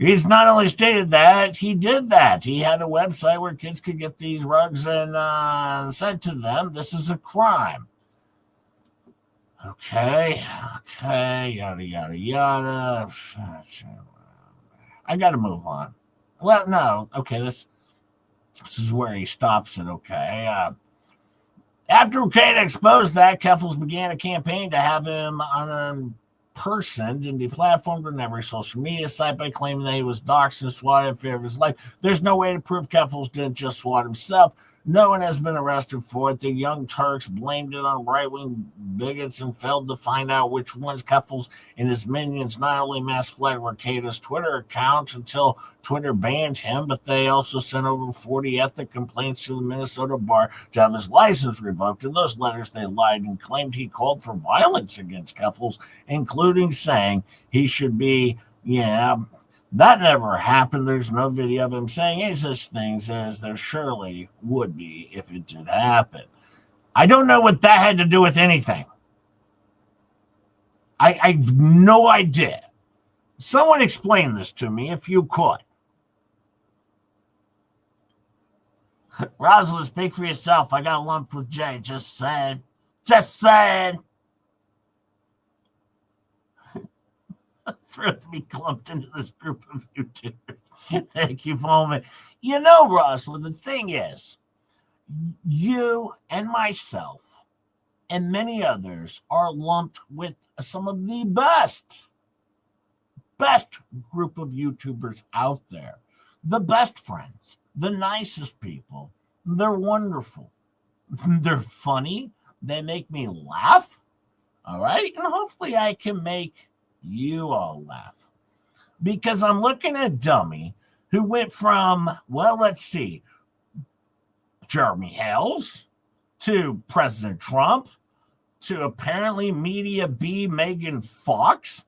He's not only stated that, he did that. He had a website where kids could get these drugs and sent to them. This is a crime. Okay, yada, yada, yada. I got to move on. Well, no, okay, this is where he stops it, okay. After Ricada exposed that, Keffels began a campaign to have him unpersoned and deplatformed on every social media site by claiming that he was doxxed and swatted in fear of his life. There's no way to prove Keffels didn't just swat himself. No one has been arrested for it. The Young Turks blamed it on right-wing bigots and failed to find out which ones. Keffels and his minions not only mass flagged Ricada's Twitter account until Twitter banned him, but they also sent over 40 ethic complaints to the Minnesota bar to have his license revoked. In those letters, they lied and claimed he called for violence against Keffels, including saying he should be, that never happened. There's no video of him saying any such things as there surely would be if it did happen. I don't know what that had to do with anything. I've no idea. Someone explain this to me if you could. Rosalind, speak for yourself. I got lumped with Jay. Just saying. Just saying. For it to be clumped into this group of YouTubers. Thank you, Volmit. You know, Rosalind, the thing is, you and myself and many others are lumped with some of the best group of YouTubers out there. The best friends, the nicest people. They're wonderful. They're funny. They make me laugh. All right? And hopefully I can make you all laugh. Because I'm looking at Dummy, who went from, well, let's see, Jeremy Hales to President Trump to apparently Media B Megan Fox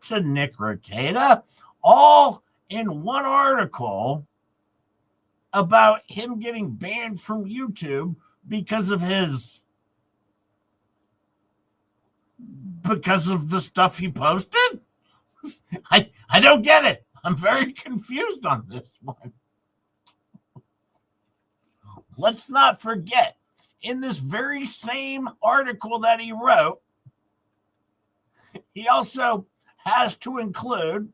to Nick Ricada, all in one article about him getting banned from YouTube because of the stuff he posted? I don't get it. I'm very confused on this one. Let's not forget, in this very same article that he wrote, he also has to include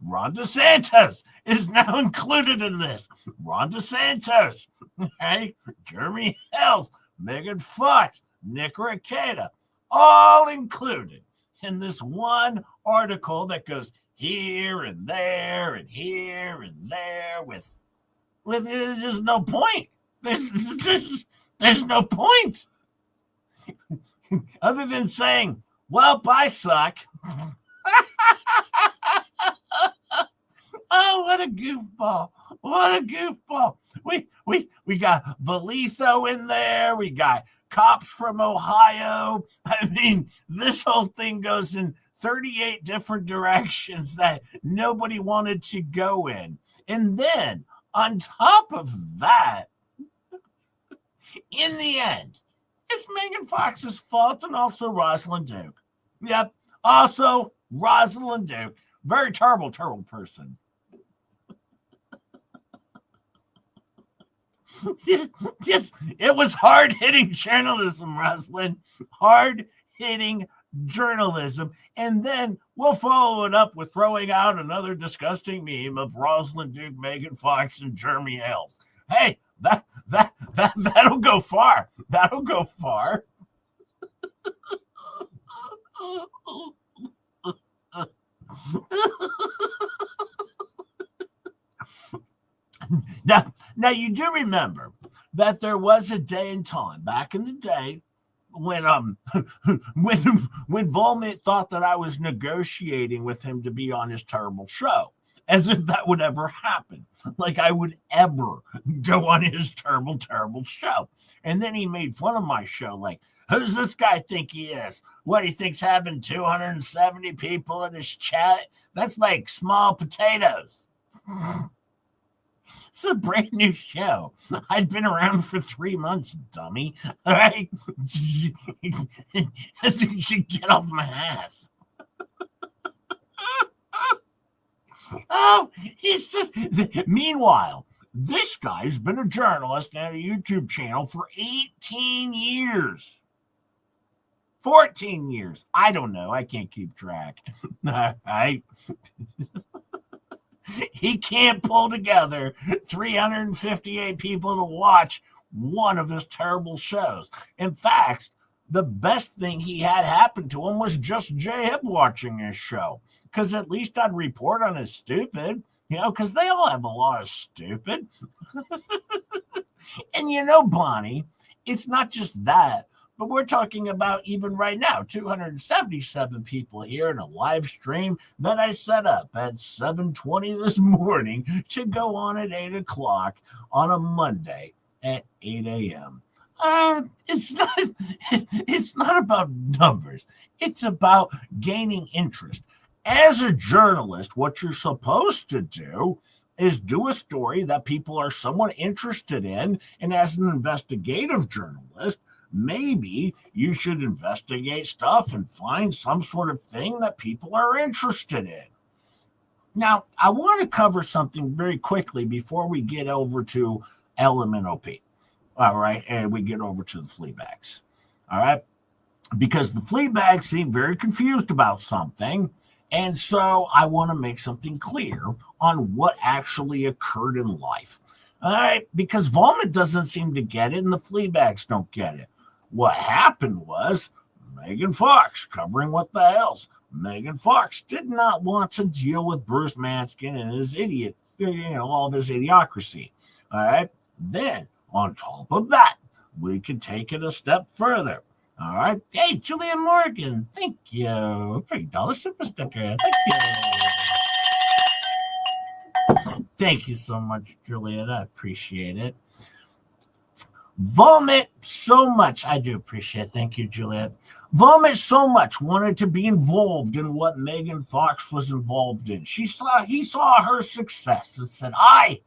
Ron DeSantis is now included in this. Ron DeSantis, okay? Jeremy Hales, Megan Fox, Nick Ricada, all included in this one article that goes here and there and here and there with there's no point. There's no point other than saying, well, I suck. Oh, what a goofball. What a goofball. We got Belitho in there. We got cops from Ohio. I mean, this whole thing goes in 38 different directions that nobody wanted to go in. And then, on top of that, in the end, it's Megan Fox's fault and also Rosalind Duke. Yep, also Rosalind Duke. Very terrible, terrible person. Yes, it was hard-hitting journalism, Rosalind. Hard-hitting journalism. And then we'll follow it up with throwing out another disgusting meme of Rosalind Duke, Megan Fox, and Jeremy Hales. Hey, that'll go far. That'll go far. Now you do remember that there was a day and time back in the day when when Volmit thought that I was negotiating with him to be on his terrible show, as if that would ever happen, like I would ever go on his terrible, terrible show. And then he made fun of my show, like, who's this guy think he is? What, he thinks having 270 people in his chat? That's like small potatoes. It's a brand new show. I'd been around for 3 months, dummy. All right? Get off my ass. Oh, he said. Meanwhile, this guy's been a journalist and a YouTube channel for 18 years. 14 years. I don't know. I can't keep track. All right? He can't pull together 358 people to watch one of his terrible shows. In fact, the best thing he had happen to him was just J-Hip watching his show. Because at least I'd report on his stupid, because they all have a lot of stupid. And Bonnie, it's not just that. But we're talking about even right now, 277 people here in a live stream that I set up at 7:20 this morning to go on at 8 o'clock on a Monday at 8 a.m. It's not about numbers. It's about gaining interest. As a journalist, what you're supposed to do is do a story that people are somewhat interested in, and as an investigative journalist, maybe you should investigate stuff and find some sort of thing that people are interested in. Now, I want to cover something very quickly before we get over to Lmnop. All right, and we get over to the Fleabags. All right, because the Fleabags seem very confused about something, and so I want to make something clear on what actually occurred in life. All right, because Volmit doesn't seem to get it, and the Fleabags don't get it. What happened was Megan Fox covering What the Hales. Megan Fox did not want to deal with Bruce Manskin and his idiot, all of his idiocracy. All right. Then, on top of that, we can take it a step further. All right. Hey, Julia Morgan, thank you. $3 super sticker. Thank you. Thank you so much, Juliet. I appreciate it. Volmit so much. I do appreciate it. Thank you, Juliet. Volmit so much wanted to be involved in what Megan Fox was involved in. He saw her success and said, I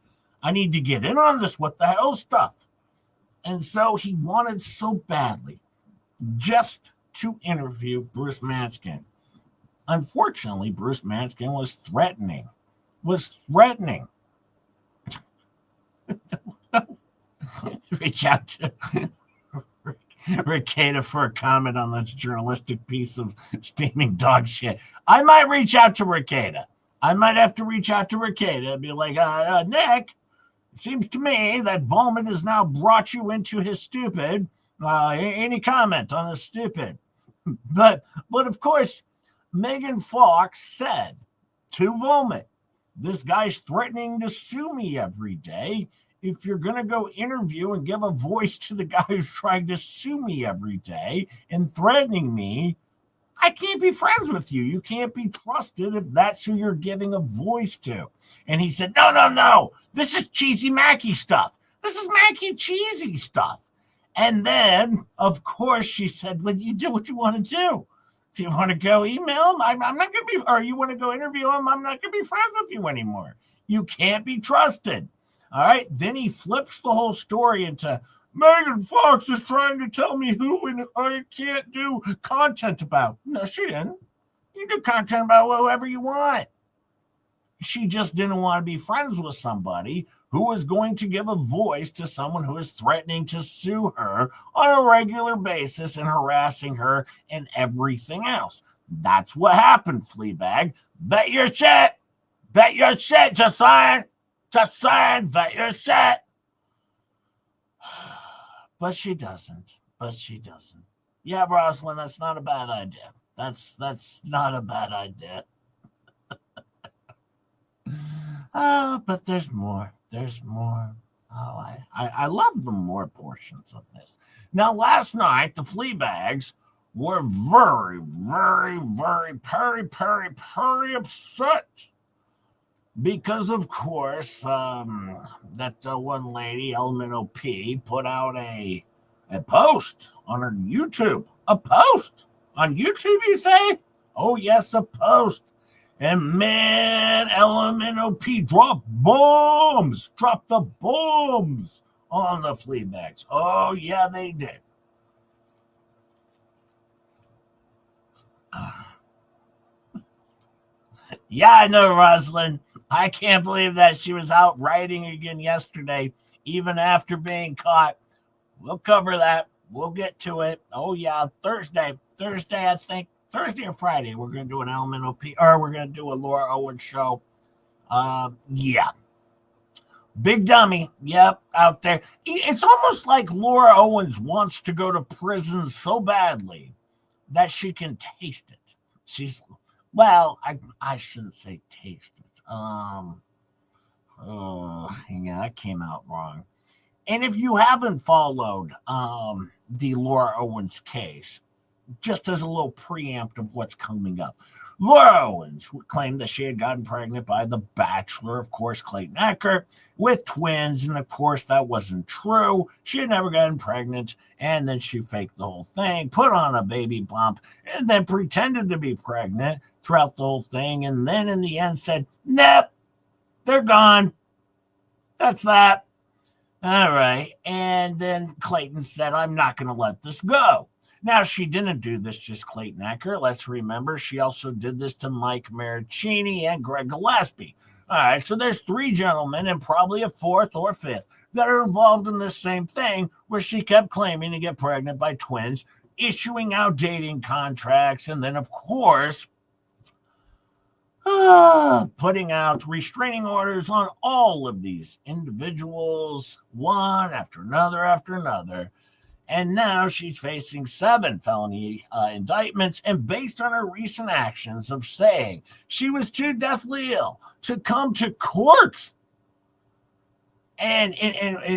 need to get in on this What the Hell stuff. And so he wanted so badly just to interview Bruce Manskin. Unfortunately, Bruce Manskin was threatening. Reach out to Ricada for a comment on this journalistic piece of steaming dog shit. I might reach out to Ricada. I might have to reach out to Ricada and be like, Nick, it seems to me that Volmit has now brought you into his stupid. Any comment on this stupid? But of course, Megan Fox said to Volmit, this guy's threatening to sue me every day. If you're going to go interview and give a voice to the guy who's trying to sue me every day and threatening me, I can't be friends with you. You can't be trusted if that's who you're giving a voice to. And he said, no. This is cheesy Mackie stuff. This is Mackie cheesy stuff. And then, of course, she said, well, you do what you want to do. If you want to go email him, I'm not going to be, or you want to go interview him, I'm not going to be friends with you anymore. You can't be trusted. All right. Then he flips the whole story into Megan Fox is trying to tell me who I can't do content about. No, she didn't. You do content about whoever you want. She just didn't want to be friends with somebody who was going to give a voice to someone who is threatening to sue her on a regular basis and harassing her and everything else. That's what happened, Fleabag. Bet your shit. Bet your shit, just saying. Just saying, bet your shit. But she doesn't. Yeah, Rosalind, that's not a bad idea. That's not a bad idea. But there's more. Oh, I love the more portions of this. Now, last night, the Fleabags were very, very, very upset. Because, of course, that one lady, Lmnop, put out a post on her YouTube. A post on YouTube, you say? Oh, yes, a post. And man, Lmnop dropped the bombs on the Fleabags. Oh, yeah, they did. Yeah, I know, Rosalind. I can't believe that she was out writing again yesterday, even after being caught. We'll cover that. We'll get to it. Oh, yeah, Thursday, I think. Thursday or Friday, we're going to do an Lmnop, or we're going to do a Laura Owens show. Yeah. Big dummy. Yep, out there. It's almost like Laura Owens wants to go to prison so badly that she can taste it. Well, I shouldn't say taste it. Yeah, that came out wrong. And if you haven't followed the Laura Owens case, just as a little preempt of what's coming up, Laura Owens claimed that she had gotten pregnant by the Bachelor, of course, Clayton Echard, with twins, and of course that wasn't true. She had never gotten pregnant, and then she faked the whole thing, put on a baby bump, and then pretended to be pregnant throughout the whole thing, and then in the end said, nope, they're gone. That's that. All right. And then Clayton said, I'm not going to let this go. Now, she didn't do this just Clayton Echard. Let's remember, she also did this to Mike Maricini and Greg Gillespie. All right, so there's three gentlemen and probably a fourth or fifth that are involved in this same thing where she kept claiming to get pregnant by twins, issuing out dating contracts, and then, of course, putting out restraining orders on all of these individuals, one after another. And now she's facing 7 felony indictments. And based on her recent actions of saying she was too deathly ill to come to court and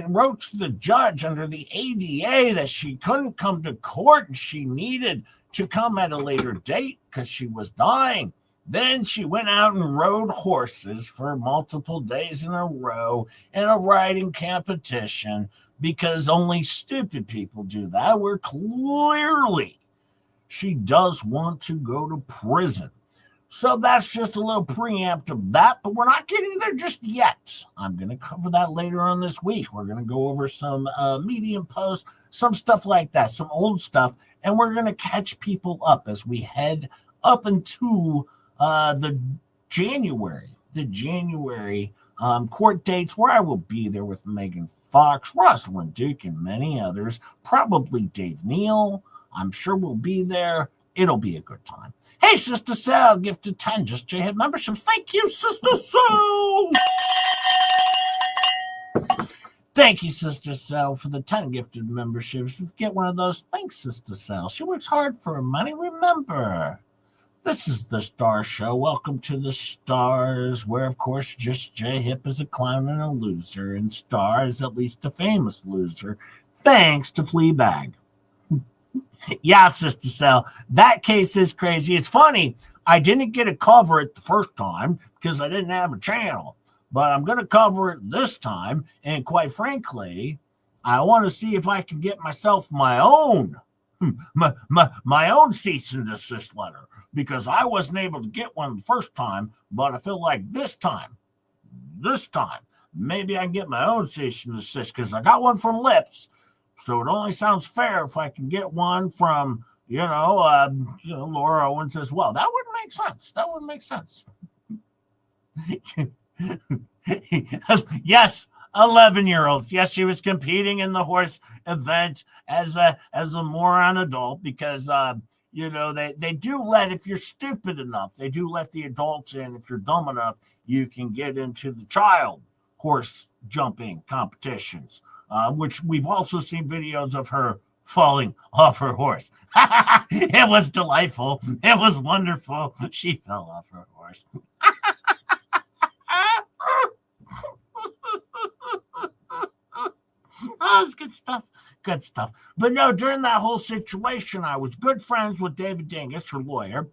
wrote to the judge under the ADA that she couldn't come to court and she needed to come at a later date because she was dying. Then she went out and rode horses for multiple days in a row in a riding competition because only stupid people do that, where clearly she does want to go to prison. So that's just a little preempt of that, but we're not getting there just yet. I'm going to cover that later on this week. We're going to go over some Medium posts, some stuff like that, some old stuff, and we're going to catch people up as we head up into the January court dates where I will be there with Megan Fox, Rosalind Duke, and many others. Probably Dave Neal. I'm sure we'll be there. It'll be a good time. Hey, Sister Sal, gifted 10 just J-Hit membership. Thank you, Sister Sal. Thank you, Sister Sal, for the 10 gifted memberships. If you get one of those, thanks, Sister Sal. She works hard for her money. Remember, this is the Star Show. Welcome to the Stars, where, of course, just J-Hip is a clown and a loser, and Star is at least a famous loser, thanks to Fleabag. Yeah, Sister Cell, that case is crazy. It's funny. I didn't get to cover it the first time because I didn't have a channel, but I'm going to cover it this time. And quite frankly, I want to see if I can get myself my own cease and desist letter, because I wasn't able to get one the first time, but I feel like this time, maybe I can get my own cease and desist, because I got one from Lips, so it only sounds fair if I can get one from, Laura Owens as well. That would make sense. Yes, 11-year-olds. Yes, she was competing in the horse event as a moron adult, because they do let, if you're stupid enough, they do let the adults in. If you're dumb enough, you can get into the child horse jumping competitions, which we've also seen videos of her falling off her horse. It was delightful. It was wonderful. She fell off her horse. Oh, it's good stuff. But no, during that whole situation, I was good friends with David Dingus, her lawyer,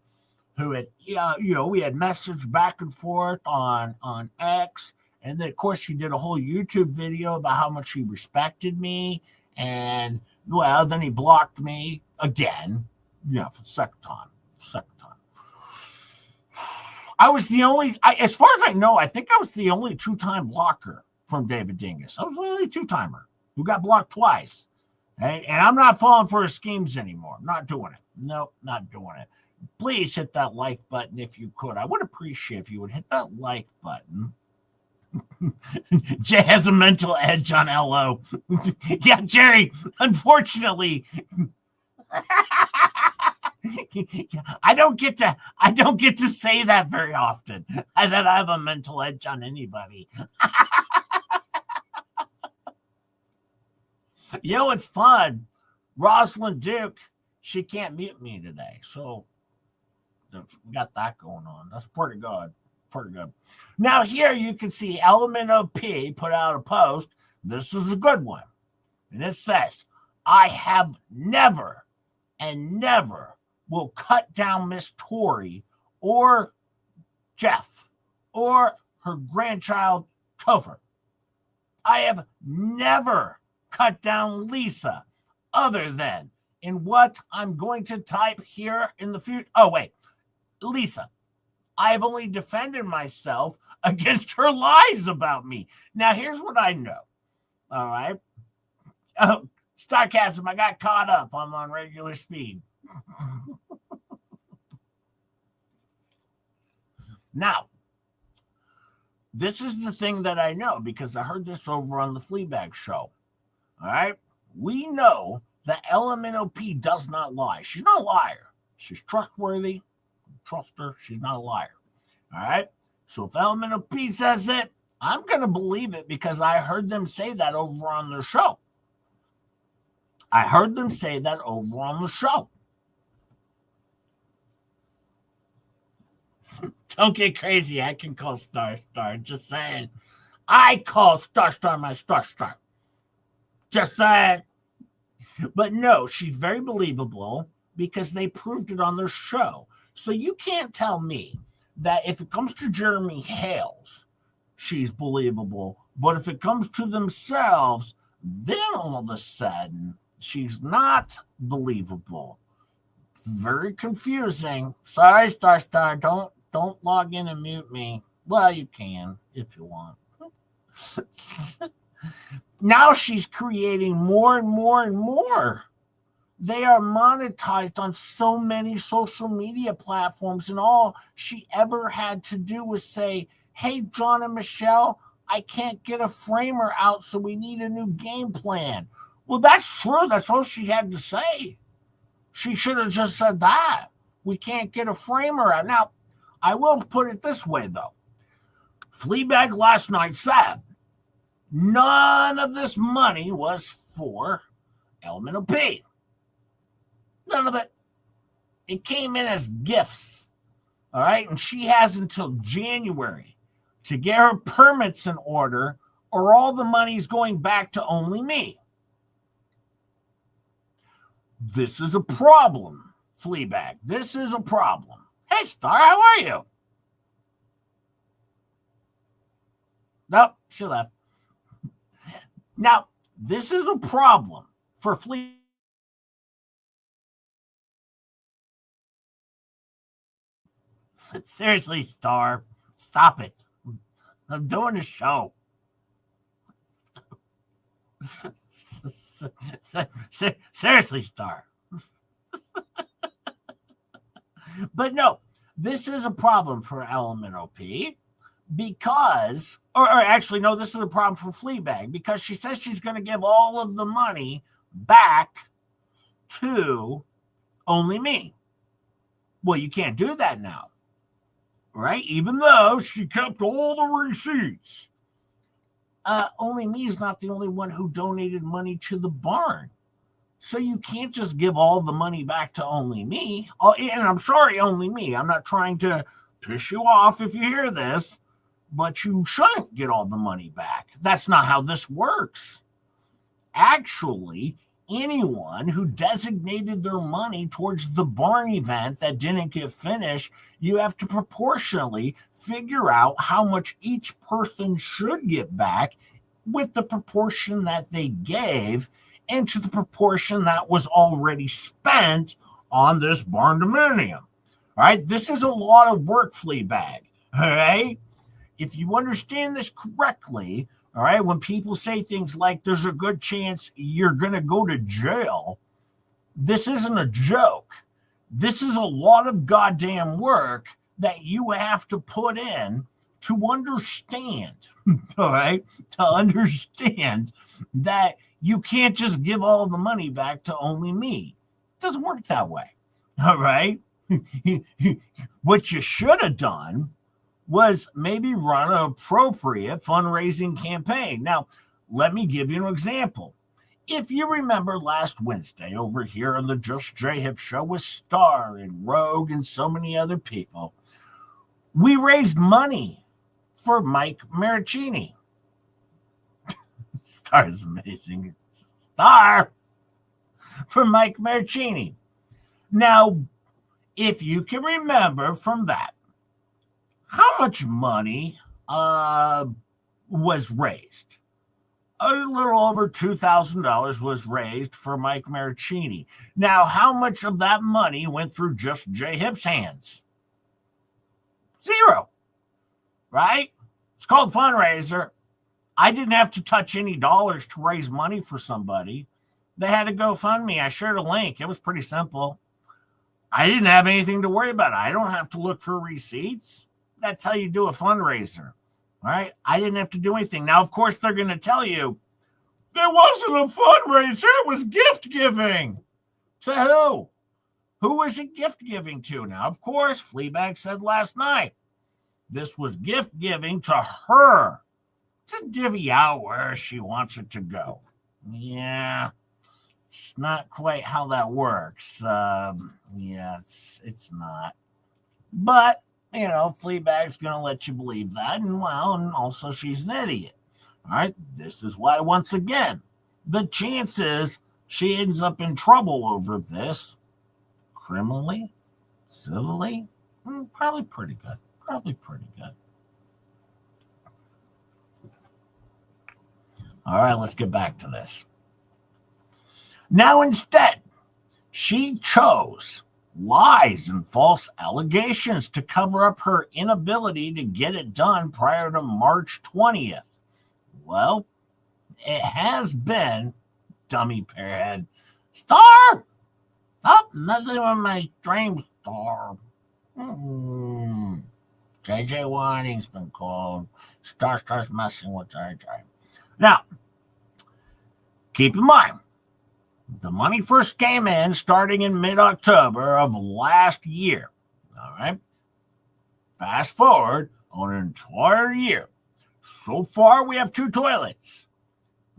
who had, we had messaged back and forth on X. And then, of course, he did a whole YouTube video about how much he respected me. And, well, then he blocked me again, for the second time. I was the only, as far as I know, I think I was the only 2-time blocker from David Dingus. I was the only 2-timer who got blocked twice. And I'm not falling for his schemes anymore. I'm not doing it. Nope, not doing it. Please hit that like button if you could. I would appreciate if you would hit that like button. Jay has a mental edge on LO. Yeah, Jerry, unfortunately, I don't get to say that very often, that I have a mental edge on anybody. It's fun. Rosalind Duke, she can't mute me today, so we got that going on. That's pretty good. Now here you can see Lmnop put out a post. This is a good one. And it says, I have never and never will cut down Miss Tori or Jeff or her grandchild Topher. I have never cut down Lisa, other than in what I'm going to type here in the future. Oh, wait. Lisa, I've only defended myself against her lies about me. Now, here's what I know. All right. Oh, Starcasm, I got caught up. I'm on regular speed. Now, this is the thing that I know, because I heard this over on the Fleabag show. All right. We know that Lmnop does not lie. She's not a liar. She's trustworthy. Trust her. She's not a liar. All right. So if Lmnop says it, I'm going to believe it, because I heard them say that over on their show. Don't get crazy. I can call Star. Just saying. I call Star my Star. Just saying. But no, she's very believable, because they proved it on their show. So you can't tell me that if it comes to Jeremy Hales, she's believable. But if it comes to themselves, then all of a sudden, she's not believable. Very confusing. Sorry, Star. Don't log in and mute me. Well, you can if you want. Now she's creating more and more. They are monetized on so many social media platforms, and all she ever had to do was say, hey, John and Michelle, I can't get a framer out, so we need a new game plan. Well, that's true. That's all she had to say. She should have just said that. We can't get a framer out. Now, I will put it this way, though. Fleabag last night said none of this money was for Lmnop. None of it. It came in as gifts. All right. And she has until January to get her permits in order, or all the money's going back to only me. This is a problem, Fleabag. This is a problem. Hey, Star, how are you? Nope, she left. Now, this is a problem for Fleabag. Seriously, Star, stop it. I'm doing a show. Seriously, Star. But no, this is a problem for Lmnop because, or actually, no, this is a problem for Fleabag because she says she's going to give all of the money back to Only Me. Well, you can't do that now, right? Even though she kept all the receipts. Only Me is not the only one who donated money to the barn. So you can't just give all the money back to Only Me. And I'm sorry, Only Me. I'm not trying to piss you off if you hear this, but you shouldn't get all the money back. That's not how this works. Actually, anyone who designated their money towards the barn event that didn't get finished, you have to proportionally figure out how much each person should get back with the proportion that they gave into the proportion that was already spent on this barn dominium. All right, this is a lot of work, Fleabag. All right, if you understand this correctly, all right, when people say things like there's a good chance you're going to go to jail, this isn't a joke. This is a lot of goddamn work that you have to put in to understand, all right, to understand that you can't just give all the money back to Only Me. It doesn't work that way, all right? What you should have done was maybe run an appropriate fundraising campaign. Now, let me give you an example. If you remember last Wednesday over here on the Just J Hip show with Star and Rogue and so many other people, we raised money for Mike Maricini. Star is amazing. Star for Mike Maricini. Now, if you can remember from that, how much money was raised? A little over $2,000 was raised for Mike Maricini. Now, how much of that money went through Just J Hip's hands? Zero, right? It's called fundraiser. I didn't have to touch any dollars to raise money for somebody. They had to GoFundMe. I shared a link. It was pretty simple. I didn't have anything to worry about. I don't have to look for receipts. That's how you do a fundraiser. All right. I didn't have to do anything. Now, of course, they're going to tell you there wasn't a fundraiser. It was gift giving. To who? Who was it gift giving to? Now, of course, Fleabag said last night this was gift giving to her to divvy out where she wants it to go. Yeah, it's not quite how that works. Yeah, it's not. But, you know, Fleabag's going to let you believe that. And, well, and also she's an idiot. All right, this is why, once again, the chances she ends up in trouble over this, criminally, civilly, probably pretty good. Probably pretty good. All right, let's get back to this. Now, instead, she chose lies and false allegations to cover up her inability to get it done prior to March 20th. Well, it has been, dummy pearhead. Star! Stop messing with my dream, Star. JJ Whiting's been called. Star starts messing with JJ. Now, keep in mind, the money first came in starting in mid-October of last year. All right? Fast forward on an entire year. So far, we have 2 toilets.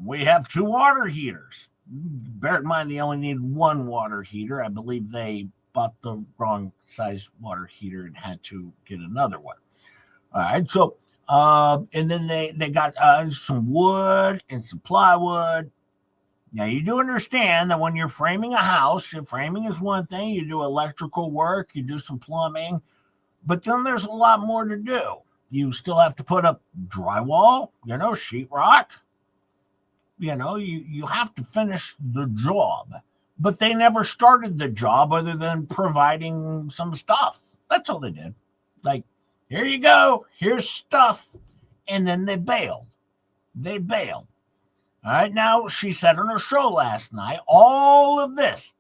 We have 2 water heaters. Bear in mind, they only need 1 water heater. I believe they bought the wrong size water heater and had to get another one. All right, so and then they got some wood and some plywood. Now, you do understand that when you're framing a house, framing is one thing. You do electrical work, you do some plumbing, but then there's a lot more to do. You still have to put up drywall, sheetrock. You have to finish the job. But they never started the job other than providing some stuff. That's all they did. Like, here you go, here's stuff. And then they bailed. All right, now, she said on her show last night, all of this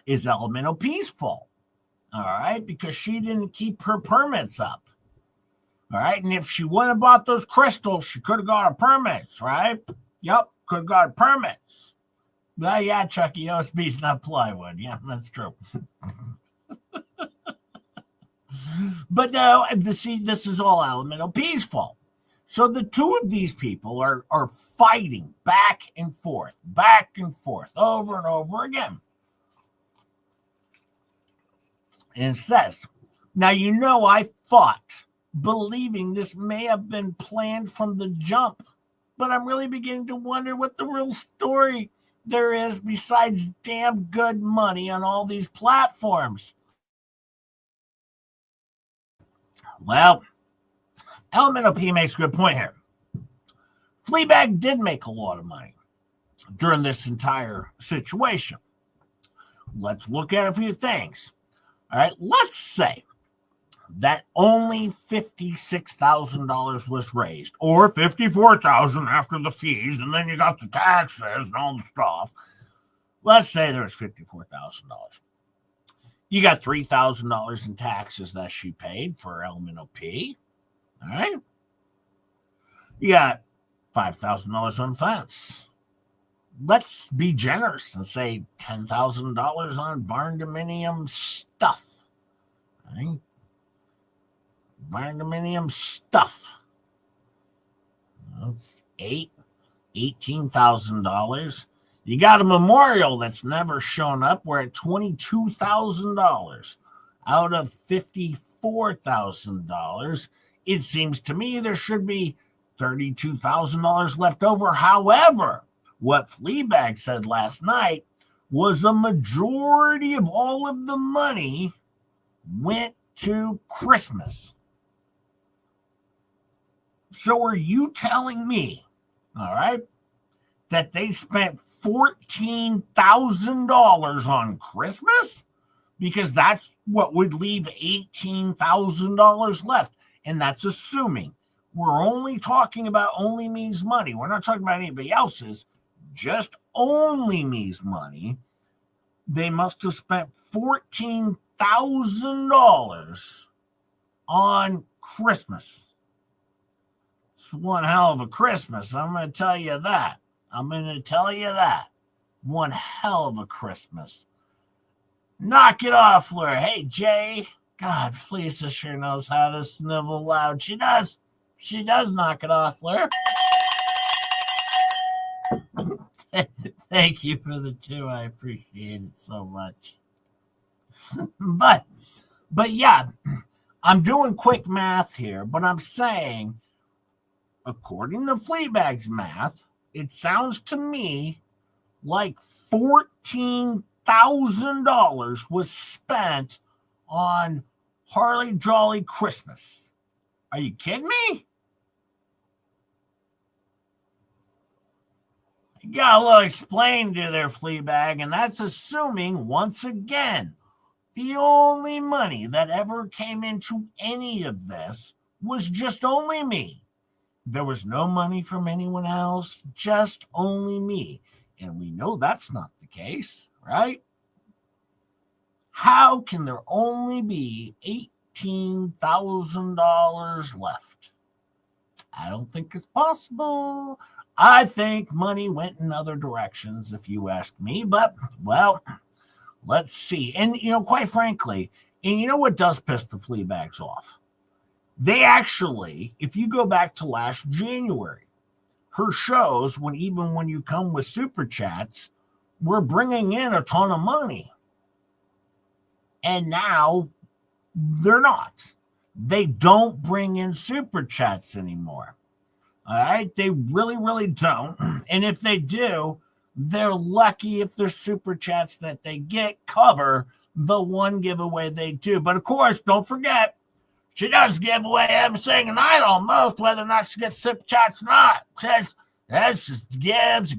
is Lmnop's fault. All right, because she didn't keep her permits up. All right, and if she wouldn't have bought those crystals, she could have got her permits, right? Yep, could have got her permits. Well, yeah, Chucky, OSB's not plywood. Yeah, that's true. But no, this is all Lmnop's fault. So the two of these people are fighting back and forth, over and over again. And it says, now, I thought, believing this may have been planned from the jump, but I'm really beginning to wonder what the real story there is besides damn good money on all these platforms. Well, Lmnop makes a good point here. Fleabag did make a lot of money during this entire situation. Let's look at a few things. All right, let's say that only $56,000 was raised, or $54,000 after the fees, and then you got the taxes and all the stuff. Let's say there was $54,000. You got $3,000 in taxes that she paid for Lmnop. All right. You got $5,000 on fence. Let's be generous and say $10,000 on barn dominium stuff. All right. Barn dominium stuff. That's $18,000. You got a memorial that's never shown up. We're at $22,000 out of $54,000. It seems to me there should be $32,000 left over. However, what Fleabag said last night was a majority of all of the money went to Christmas. So are you telling me, all right, that they spent $14,000 on Christmas? Because that's what would leave $18,000 left. And that's assuming we're only talking about only me's money. We're not talking about anybody else's, just only me's money. They must have spent $14,000 on Christmas. It's one hell of a Christmas. I'm going to tell you that. One hell of a Christmas. Knock it off, Fleur. Hey, Jay. God, Fleasa sure knows how to snivel loud. She does. She does knock it off, Fleur. Thank you for the 2. I appreciate it so much. But yeah, I'm doing quick math here, but I'm saying, according to Fleabag's math, it sounds to me like $14,000 was spent on Harley Jolly Christmas. Are you kidding me? You got a little explain to their Fleabag, and that's assuming, once again, the only money that ever came into any of this was just only me. There was no money from anyone else, just only me. And we know that's not the case, right? How can there only be $18,000 left? I don't think it's possible. I think money went in other directions, if you ask me. But, well, let's see. And, quite frankly, and you know what does piss the Fleabags off? They actually, if you go back to last January, her shows, when you come with super chats, were bringing in a ton of money. And now they're not. They don't bring in super chats anymore. All right? They really, really don't. And if they do, they're lucky if their super chats that they get cover the one giveaway they do. But of course, don't forget, she does give away every single night almost, whether or not she gets super chats or not. Says that's just gives.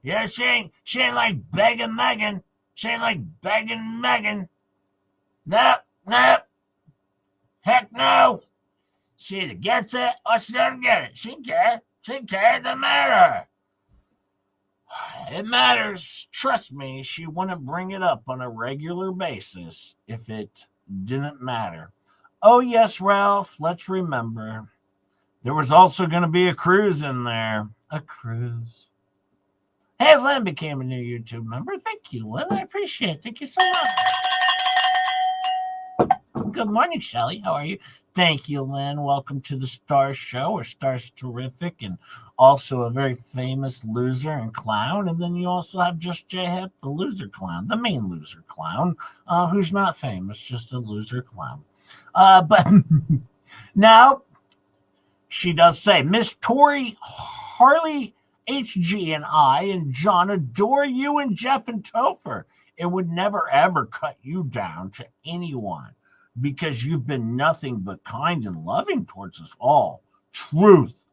Yeah, she ain't like begging Megan. She ain't like begging Megan. Nope. Heck no. She either gets it or she doesn't get it. She cares. It doesn't matter. It matters. Trust me, she wouldn't bring it up on a regular basis if it didn't matter. Oh, yes, Ralph, let's remember. There was also going to be a cruise in there. A cruise. Hey, Lynn became a new YouTube member. Thank you, Lynn. I appreciate it. Thank you so much. Good morning, Shelly. How are you? Thank you, Lynn. Welcome to the Star Show, or Star's Terrific, and also a very famous loser and clown. And then you also have Just J-Hep, the loser clown, the main loser clown, who's not famous, just a loser clown. But now, she does say, Miss Tori, Harley, HG, and I and John adore you and Jeff and Topher. It would never, ever cut you down to anyone because you've been nothing but kind and loving towards us all. Truth.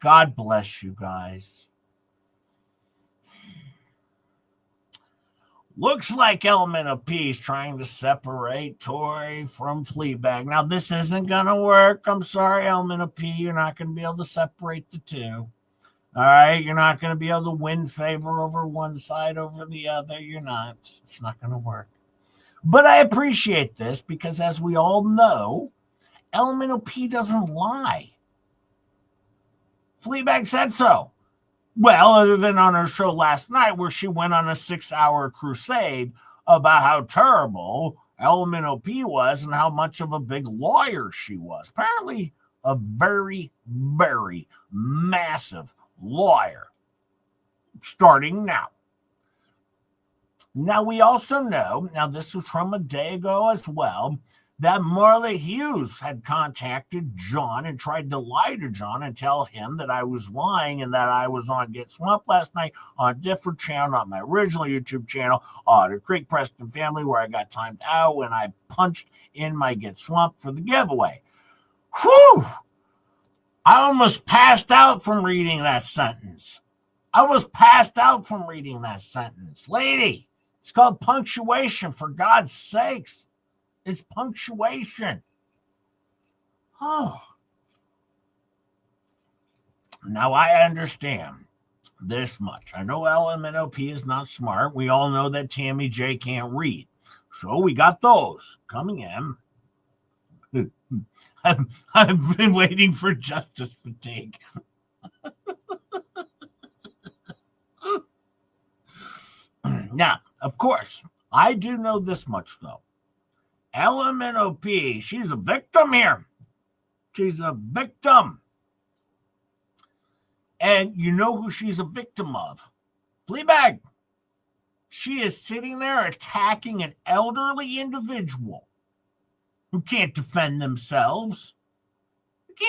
God bless you guys. Looks like Lmnop is trying to separate Tori from Fleabag. Now, this isn't going to work. I'm sorry, Lmnop. You're not going to be able to separate the two. All right? You're not going to be able to win favor over one side over the other. You're not. It's not going to work. But I appreciate this because, as we all know, Lmnop doesn't lie. Fleabag said so. Well, other than on her show last night where she went on a 6-hour crusade about how terrible Lmnop was and how much of a big lawyer she was. Apparently a very, very massive lawyer. Starting now. Now, we also know, now this was from a day ago as well, that Marla Hughes had contacted John and tried to lie to John and tell him that I was lying and that I was on Get Swamped last night on a different channel, not my original YouTube channel, the Creek Preston Family, where I got timed out when I punched in my Get Swamped for the giveaway. Whew! I almost passed out from reading that sentence. Lady, it's called punctuation, for God's sakes. It's punctuation. Oh. Now, I understand this much. I know Lmnop is not smart. We all know that Tammy J can't read. So we got those coming in. I've been waiting for justice fatigue. Now, of course, I do know this much, though. Lmnop, she's a victim here. She's a victim. And you know who she's a victim of? Fleabag. She is sitting there attacking an elderly individual who can't defend themselves. She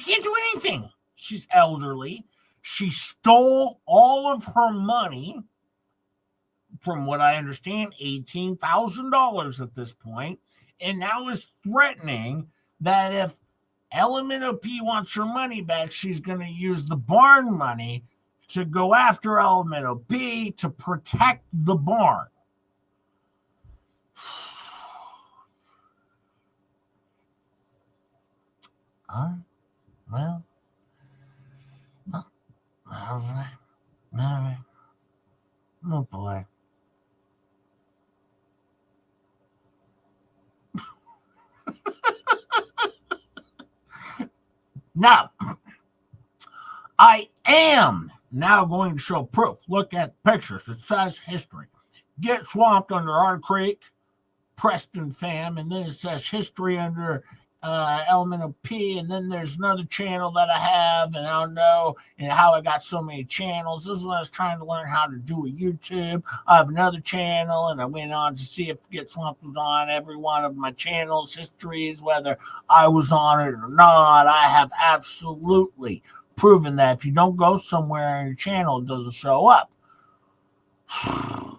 can't do anything. She's elderly. She stole all of her money. From what I understand, $18,000 at this point, and now is threatening that if Lmnop wants her money back, she's going to use the barn money to go after Lmnop to protect the barn. Well, all right. Oh, boy. Now, I am now going to show proof. Look at pictures. It says history. Get Swamped under our Creek, Preston Fam, and then it says history under Lmnop, and then there's another channel that I have, and I don't know how I got so many channels. This is when I was trying to learn how to do a YouTube. I have another channel, and I went on to see if Get Swamped was on every one of my channels' histories, whether I was on it or not. I have absolutely proven that if you don't go somewhere on your channel, it doesn't show up. I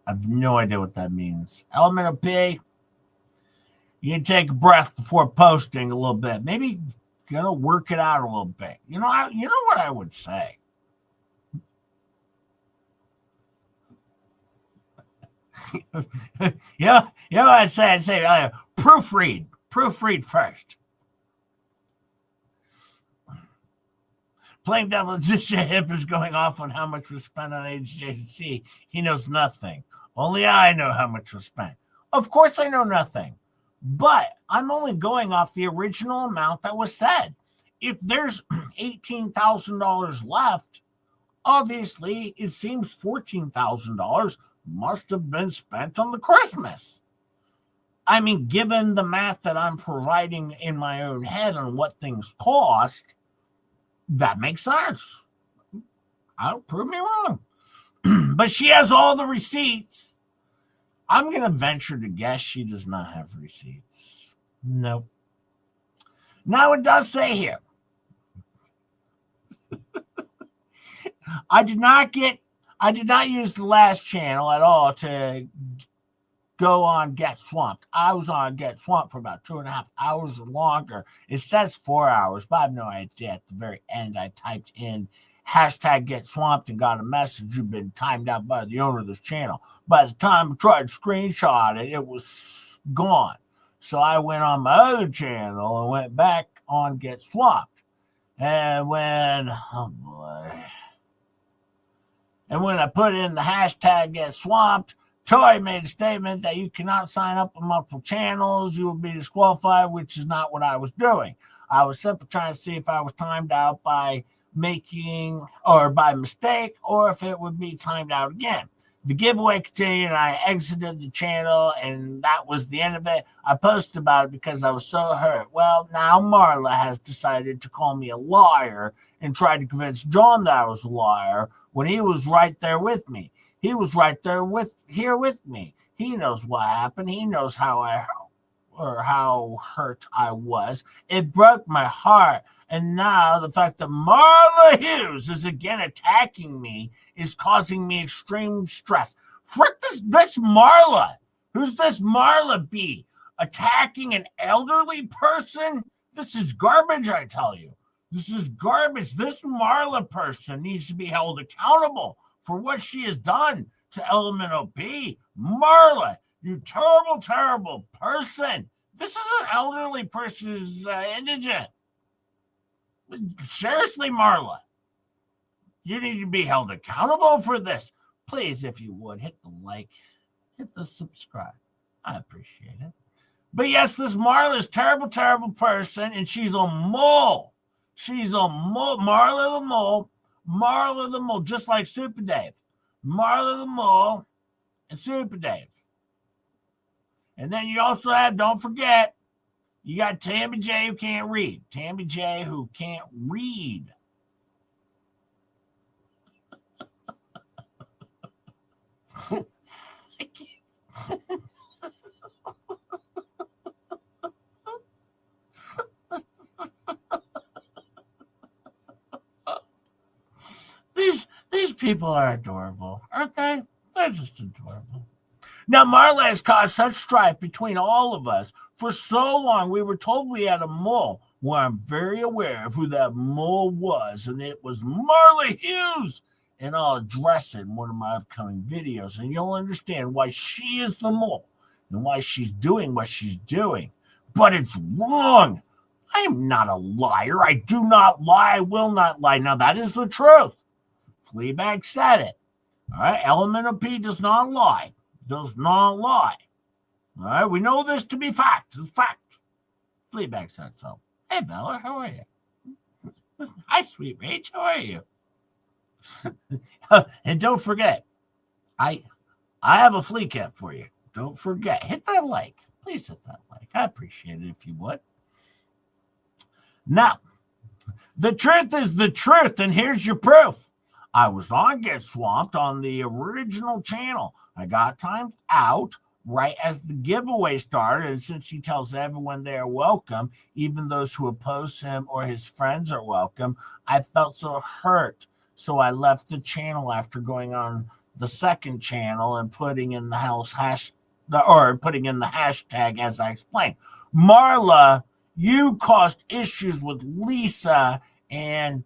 have no idea what that means. Lmnop, you can take a breath before posting a little bit. Maybe work it out a little bit. You know what I would say. I'd say proofread first. Playing devil's hip is going off on how much was spent on HJC. He knows nothing. Only I know how much was spent. Of course I know nothing. But I'm only going off the original amount that was said. If there's $18,000 left, obviously it seems $14,000 must have been spent on the Christmas. I mean, given the math that I'm providing in my own head on what things cost, that makes sense. I'll prove me wrong. But she has all the receipts. I'm going to venture to guess she does not have receipts. Nope. Now it does say here. I did not use the last channel at all to go on Get Swamped. I was on Get Swamped for about 2.5 hours or longer. It says 4 hours, but I have no idea. At the very end, I typed in hashtag Get Swamped and got a message. You've been timed out by the owner of this channel. By the time I tried to screenshot it, it was gone. So I went on my other channel and went back on Get Swamped. And when I put in the hashtag Get Swamped, Tori made a statement that you cannot sign up on multiple channels. You will be disqualified, which is not what I was doing. I was simply trying to see if I was timed out by making or by mistake, or if it would be timed out again. The giveaway continued, and I exited the channel, and that was the end of it. I posted about it because I was so hurt. Well, now Marla has decided to call me a liar and tried to convince John that I was a liar when he was right there with me. He was right there with me. He knows what happened. He knows how hurt I was. It broke my heart. And now the fact that Marla Hughes is again attacking me is causing me extreme stress. Frick this Marla. Who's this Marla be? Attacking an elderly person? This is garbage, I tell you. This is garbage. This Marla person needs to be held accountable for what she has done to Lmnop. Marla, you terrible, terrible person. This is an elderly person who's indigent. Seriously, Marla, you need to be held accountable for this. Please, if you would, hit the like, hit the subscribe. I appreciate it. But yes, this Marla is terrible, terrible person, and she's a mole. She's a mole. Marla the mole, just like Super Dave. Marla the mole and Super Dave. And then you also have, don't forget, you got Tammy J who can't read. Tammy J who can't read. These people are adorable, aren't they? They're just adorable. Now, Marla has caused such strife between all of us for so long. We were told we had a mole. Well, I'm very aware of who that mole was, and it was Marla Hughes. And I'll address it in one of my upcoming videos, and you'll understand why she is the mole and why she's doing what she's doing. But it's wrong. I am not a liar. I do not lie. I will not lie. Now, that is the truth. Fleabag said it. All right, Lmnop does not lie. Does not lie. All right, we know this to be fact. It's fact. Fleabag said so. Hey, Bella, how are you? Hi, sweet Rach, how are you? And don't forget, I have a Fleacap for you. Don't forget, hit that like. Please hit that like. I appreciate it if you would. Now, the truth is the truth, and here's your proof. I was on Get Swamped on the original channel. I got timed out right as the giveaway started. And since he tells everyone they are welcome, even those who oppose him or his friends are welcome, I felt so hurt. So I left the channel after going on the second channel and putting in the putting in the hashtag as I explained. Marla, you caused issues with Lisa, and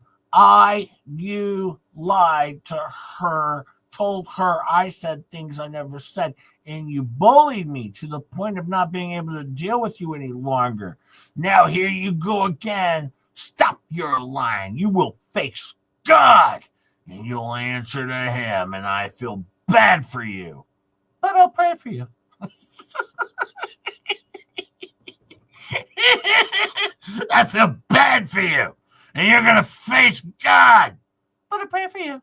you lied to her, told her I said things I never said, and you bullied me to the point of not being able to deal with you any longer. Now here you go again. Stop your lying. You will face God, and you'll answer to him, and I feel bad for you. But I'll pray for you. I feel bad for you, and you're going to face God. But I pray for you.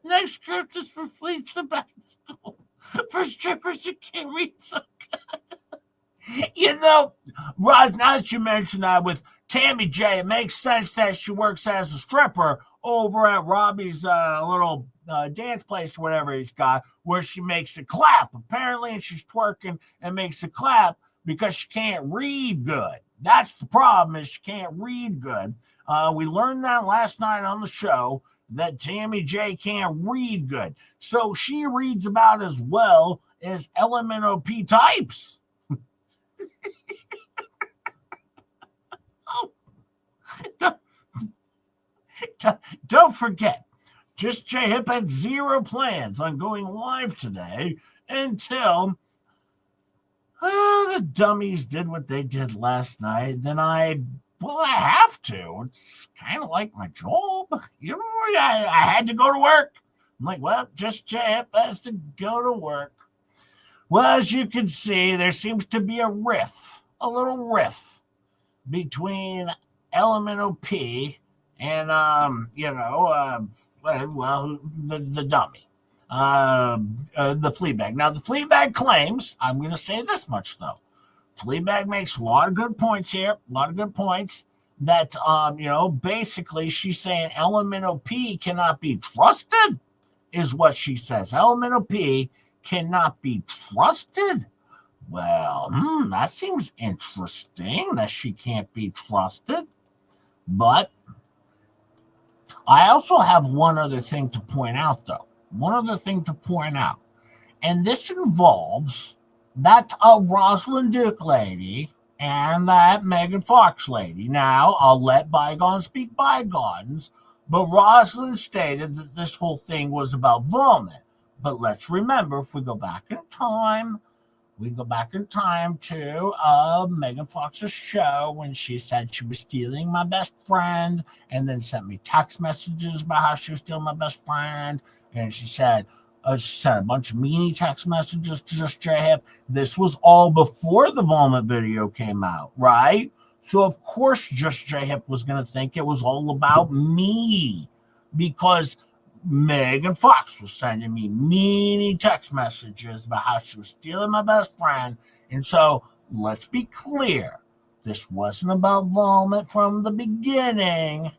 Next script is for Fleasa back school. For strippers who can't read so good. You know, Roz, now that you mentioned that with Tammy J, it makes sense that she works as a stripper over at Robbie's little dance place, whatever he's got, where she makes a clap. Apparently, she's twerking and makes a clap because she can't read good. That's the problem, is she can't read good. We learned that last night on the show, that Tammy J can't read good. So she reads about as well as Lmnop types. Don't forget, Just J Hip had zero plans on going live today until the dummies did what they did last night. Then I have to. It's kind of like my job. You know, I had to go to work. I'm like, well, Just J Hip has to go to work. Well, as you can see, there seems to be a little riff between Lmnop and the dummy, the Fleabag. Now the Fleabag claims, I'm going to say this much though, Fleabag makes a lot of good points here, that basically she's saying Lmnop cannot be trusted, is what she says. Lmnop cannot be trusted. Well, that seems interesting that she can't be trusted. But I also have one other thing to point out, though. And this involves that Rosalind Duke lady and that Megan Fox lady. Now, I'll let bygones be bygones, but Rosalind stated that this whole thing was about Volmit. But let's remember, if we go back in time to Megan Fox's show when she said she was stealing my best friend, and then sent me text messages about how she was stealing my best friend. And she sent a bunch of meanie text messages to Just J Hip. This was all before the Volmit video came out, right? So of course Just J Hip was going to think it was all about me, because Megan Fox was sending me meanie text messages about how she was stealing my best friend. And so let's be clear, this wasn't about Volmit from the beginning.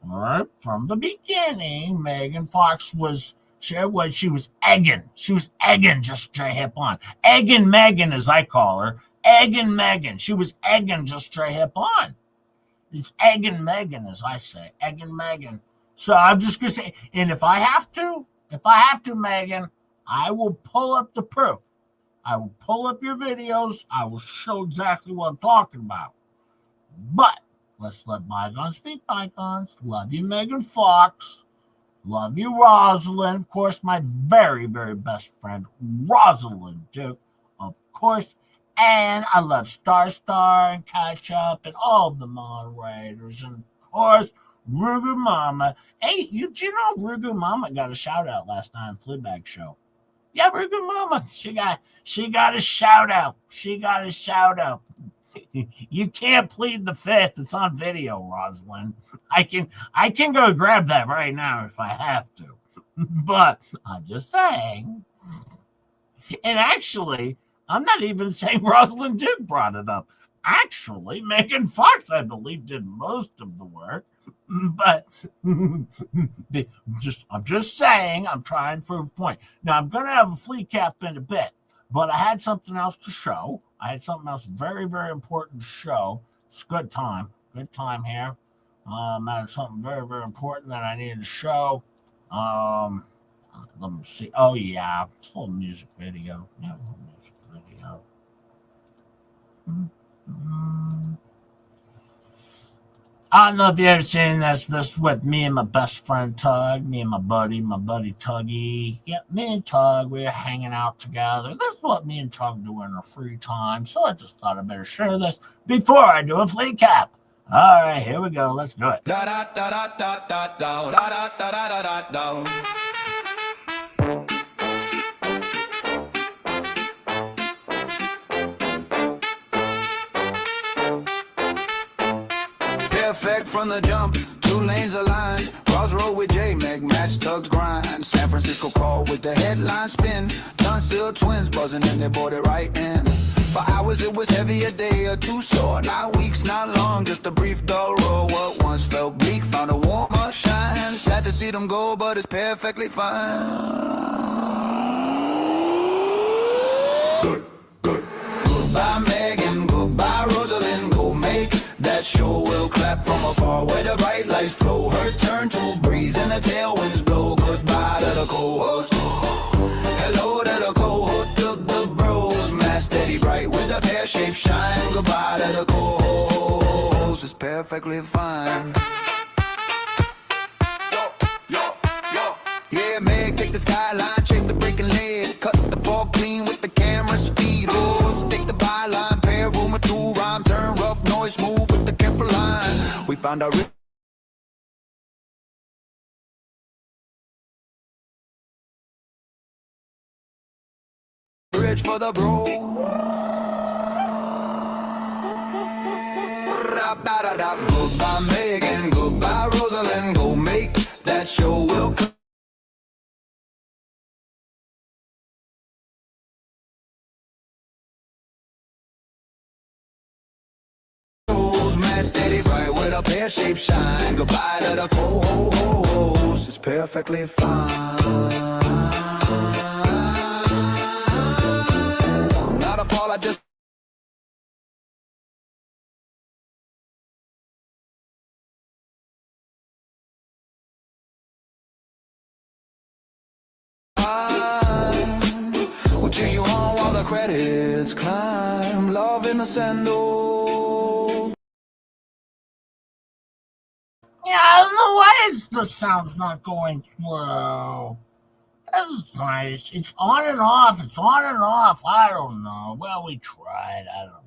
All right, from the beginning, Megan Fox was egging. She was egging Just J Hip on. Egging Megan, as I call her. Egging Megan. She was egging Just J Hip on. It's egging Megan, as I say. Egging Megan. So I'm just going to say, and if I have to, Megan, I will pull up the proof. I will pull up your videos. I will show exactly what I'm talking about. But let's let bygones be bygones. Love you, Megan Fox. Love you, Rosalind. Of course, my very, very best friend, Rosalind Duke, of course. And I love Star and Catch Up and all the moderators. And of course, Rugu Mama. Hey, did you know Rugu Mama got a shout out last night on Fleabag show? Yeah, Rugu Mama. She got a shout out. You can't plead the fifth. It's on video, Rosalind. I can go grab that right now if I have to. But I'm just saying. And actually, I'm not even saying Rosalind Duke brought it up. Actually, Megan Fox, I believe, did most of the work. But I'm just saying, I'm trying to prove a point. Now, I'm going to have a Fleacap in a bit, but I had something else to show. I had something else very, very important to show. It's good time here. I had something very, very important that I needed to show. Let me see. Oh, yeah, it's a little music video. Yeah, a little music video. Mm-hmm. I don't know if you ever seen this with me and my best friend Tug, me and my buddy Tuggy. Yeah, me and Tug, we were hanging out together. This is what me and Tug do in our free time. So I just thought I'd better share this before I do a Fleacap. All right, here we go. Let's do it. Da da da da da da da da da da da da. Perfect from the jump, 2 lanes aligned. Crossroad with J-Mac, match Tug's grind. San Francisco call with the headline spin. Dunstill twins buzzing and they brought it right in. For hours it was heavy, a day or two sore. Not weeks, not long, just a brief dull roar. What once felt bleak found a warmer shine. Sad to see them go, but it's perfectly fine. Good. Goodbye Megan, goodbye Rosalind. Go make that show, will clap from afar where the bright lights flow. Her turn to breeze and the tailwinds blow. Goodbye to the co-host. Hello to the co-host, to the bros. Mass steady bright with a pear-shaped shine. Goodbye to the co-host. It's perfectly fine. Yeah, Meg, take the skyline, chase the breaking lead. Cut the fog clean with the camera speed. Oh, stick the byline, pair rumor to rhyme. Turn rough noise smooth with the careful line. We found our bridge for the bro. Goodbye Megan, goodbye Rosalind. Go make that show, will come. Steady bright with a pear-shaped shine. Goodbye to the co-host. It's perfectly fine. Not a fall, I just we'll cheer you on while the credits climb. Love in the sandals. Yeah, I don't know why the sound's not going through. That's nice. It's on and off. It's on and off. I don't know. Well, we tried. I don't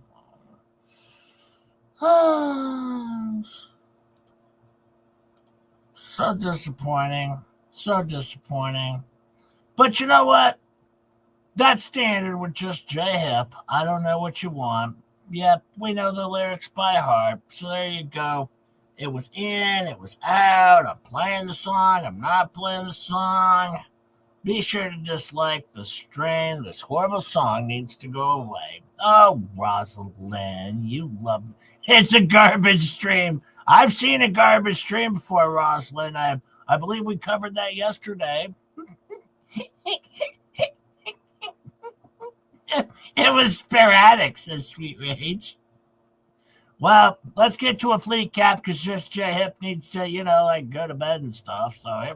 know. So disappointing. So disappointing. But you know what? That's standard with just J-Hip. I don't know what you want. Yep, we know the lyrics by heart. So there you go. It was in, it was out. I'm playing the song. I'm not playing the song. Be sure to dislike the strain. This horrible song needs to go away. Oh, Rosalind, you love me. It's a garbage stream. I've seen a garbage stream before, Rosalind. I believe we covered that yesterday. It was sporadic, says Sweet Rage. Well, let's get to a Fleacap because just J-Hip needs to, go to bed and stuff. So now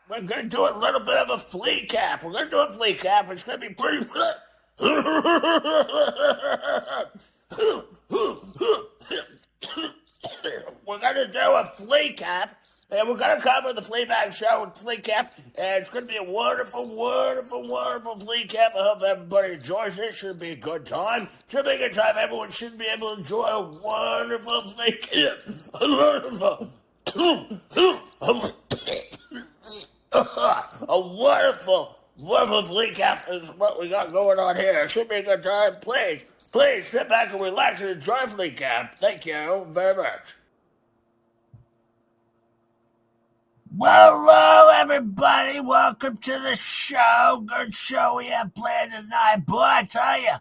we're going to do a little bit of a Fleacap. We're going to do a Fleacap. It's going to be pretty good. We're going to do a Fleacap. And we're going to cover the Fleabag show with Fleacap. And it's going to be a wonderful, wonderful, wonderful Fleacap. I hope everybody enjoys it. Should be a good time. Should be a good time. Everyone should be able to enjoy a wonderful Fleacap. A wonderful. A wonderful, wonderful Fleacap is what we got going on here. It should be a good time. Please sit back and relax and enjoy Fleacap. Thank you very much. Well, hello, everybody. Welcome to the show. Good show we have planned tonight. Boy, I tell you,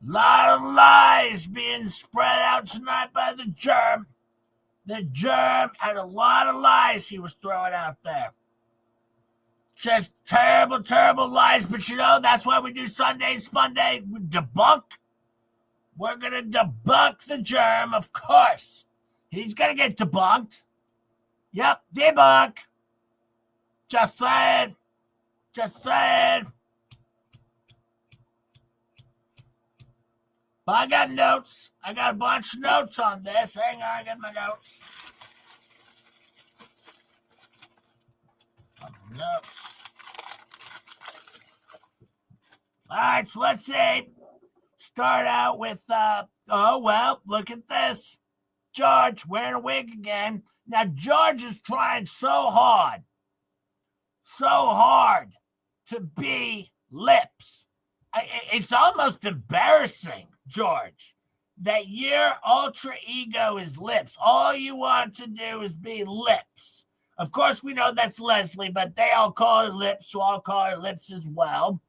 Lot of lies being spread out tonight by the germ. The germ had a lot of lies he was throwing out there. Just terrible, terrible lies. But that's why we do Sunday Spunday. We debunk. We're going to debunk the germ, of course. He's going to get debunked. Yep, debunk. Just saying. Just saying. But I got notes. I got a bunch of notes on this. Hang on, I got my notes. Notes. All right, so let's see. Start out with, look at this. George wearing a wig again. Now, George is trying so hard to be Lips. It's almost embarrassing, George, that your alter ego is Lips. All you want to do is be Lips. Of course, we know that's Leslie, but they all call her Lips, so I'll call her Lips as well.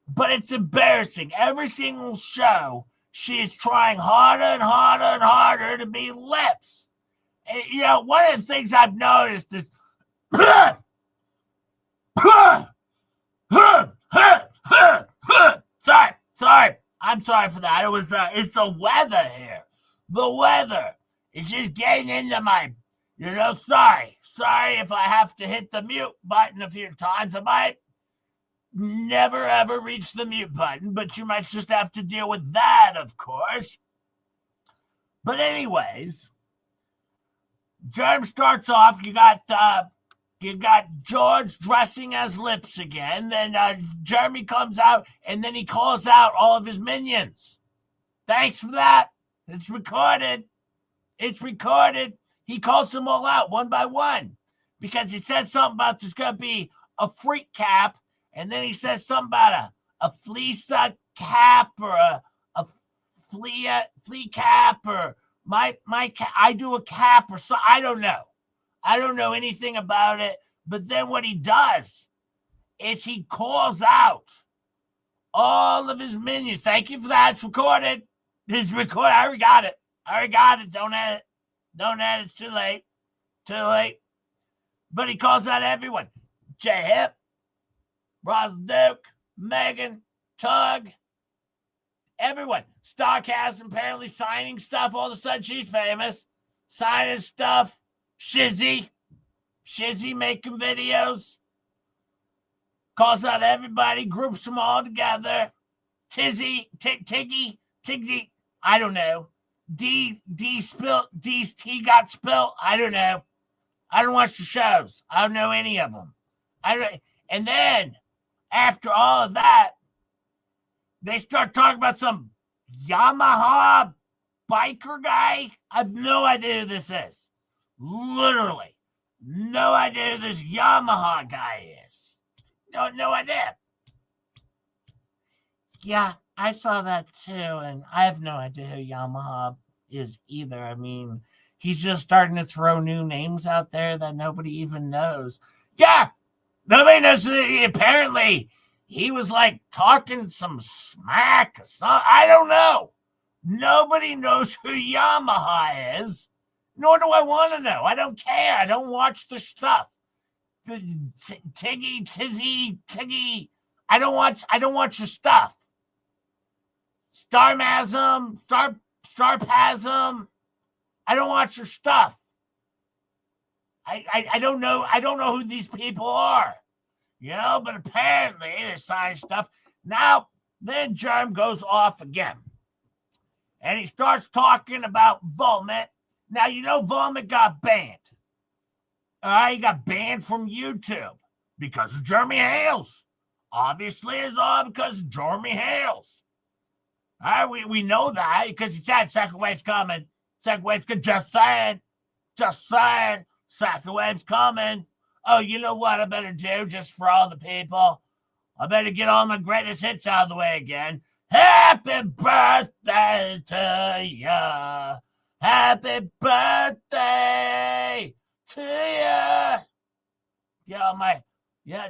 But it's embarrassing. Every single show, she is trying harder and harder and harder to be Lips. And, one of the things I've noticed is sorry. I'm sorry for that. It's the weather here. The weather is just getting into my, sorry. Sorry if I have to hit the mute button a few times. I might never ever reach the mute button, but you might just have to deal with that, of course. But anyways, Germ starts off. You got George dressing as Lips again. Then Jeremy comes out, and then he calls out all of his minions. Thanks for that. It's recorded. He calls them all out one by one because he says something about there's going to be a Fleacap, and then he says something about a Fleasa cap or a Fleacap or I do a cap or so. I don't know. I don't know anything about it. But then what he does is he calls out all of his minions. Thank you for that. It's recorded. It's recorded. I already got it. Don't edit. It's too late. But he calls out everyone. J-Hip, Ross Duke, Megan, Tug, everyone. Starcast apparently signing stuff. All of a sudden she's famous. Signing stuff. Shizzy making videos. Calls out everybody. Groups them all together. Tiggy. I don't know. D got spilt. I don't know. I don't watch the shows. I don't know any of them. And then after all of that, they start talking about some Yamaha biker guy. I have no idea who this is. Literally, no idea who this Yamaha guy is. No idea. Yeah, I saw that too, and I have no idea who Yamaha is either. I mean, he's just starting to throw new names out there that nobody even knows. Yeah, nobody knows. Apparently, he was like talking some smack or something. I don't know. Nobody knows who Yamaha is. Nor do I want to know. I don't care. I don't watch the stuff. The Tiggy. I don't watch the stuff. Starmasm, Starpasm. I don't watch your stuff. I don't know. I don't know who these people are. But apparently they're signing stuff. Now, then Germ goes off again. And he starts talking about Volmit. Now, Volmit got banned. All right, he got banned from YouTube because of Jeremy Hales. Obviously, it's all because of Jeremy Hales. All right, we know that because he said second wave's coming. Second wave's good. Just saying. Second wave's coming. Oh, you know what I better do just for all the people? I better get all my greatest hits out of the way again. Happy birthday to ya. Happy birthday to ya.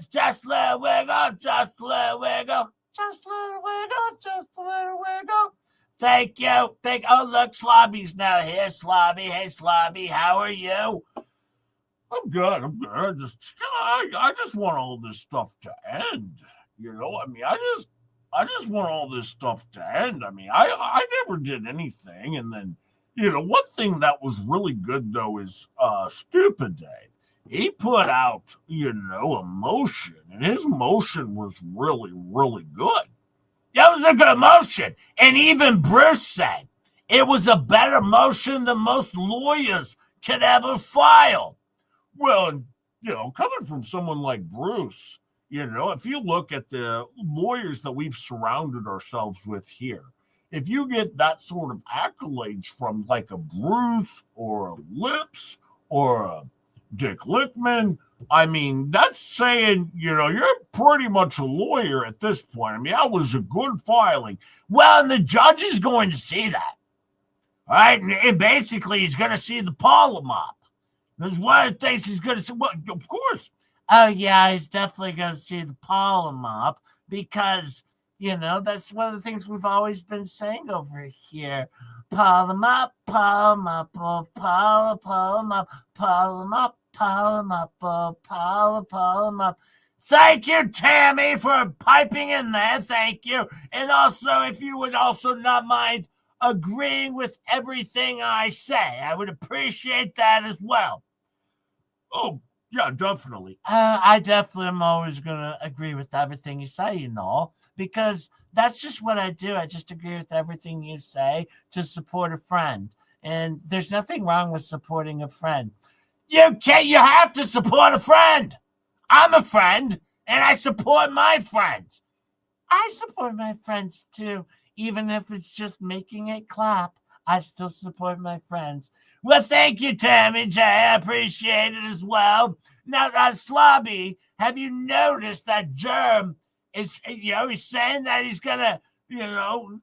Just let it wiggle, just let it wiggle. Just let it wiggle, just let it Thank you. Oh, look, Slobby's now here. Slobby, hey, Slobby, how are you? I'm good. I just want all this stuff to end. I just want all this stuff to end. I never did anything. And then, one thing that was really good though is Stupid Day. He put out, a motion, and his motion was really, really good. That was a good motion. And even Bruce said it was a better motion than most lawyers could ever file. Well, coming from someone like Bruce, if you look at the lawyers that we've surrounded ourselves with here, if you get that sort of accolades from like a Bruce or a Lips or a Dick Lickman, that's saying, you're pretty much a lawyer at this point. That was a good filing. Well, and the judge is going to see that. All right. And basically, he's going to see the Lmnop. There's one of the things he's going to see. Well, of course. Oh, yeah, he's definitely going to see the Lmnop because, that's one of the things we've always been saying over here. Lmnop, Lmnop, Lmnop, Lmnop. Lmnop. Thank you, Tammy, for piping in there. Thank you. And also, if you would also not mind agreeing with everything I say, I would appreciate that as well. Oh, yeah, definitely. I definitely am always going to agree with everything you say, because that's just what I do. I just agree with everything you say to support a friend. And there's nothing wrong with supporting a friend. You have to support a friend. I'm a friend, and I support my friends. I support my friends, too, even if it's just making it clap. I still support my friends. Well, thank you, Tammy J. I appreciate it as well. Now, Slobby, have you noticed that Germ is, he's saying that he's going to,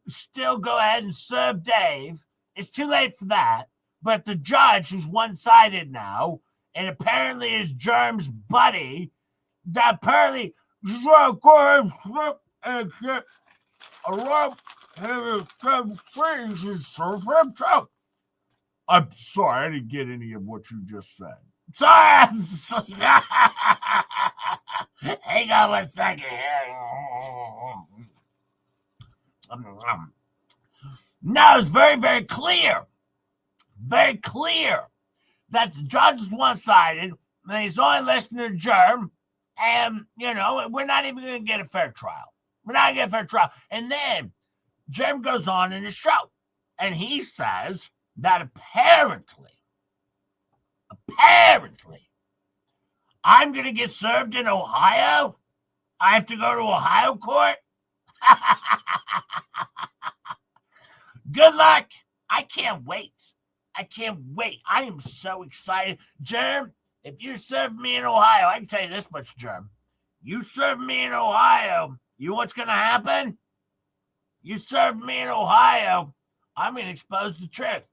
still go ahead and serve Dave. It's too late for that. But the judge, who's one-sided now, and apparently is Germ's buddy, that apparently I'm sorry, I didn't get any of what you just said. Sorry. Hang on one second here. No, it's very, very clear. Very clear that the judge is one-sided, and he's only listening to Germ, and, we're not even going to get a fair trial. We're not going to get a fair trial. And then Germ goes on in his show, and he says that apparently, I'm going to get served in Ohio. I have to go to Ohio court. Good luck. I can't wait. I am so excited. Germ, if you serve me in Ohio, I can tell you this much, Germ. You serve me in Ohio, you know what's going to happen? You serve me in Ohio, I'm going to expose the truth.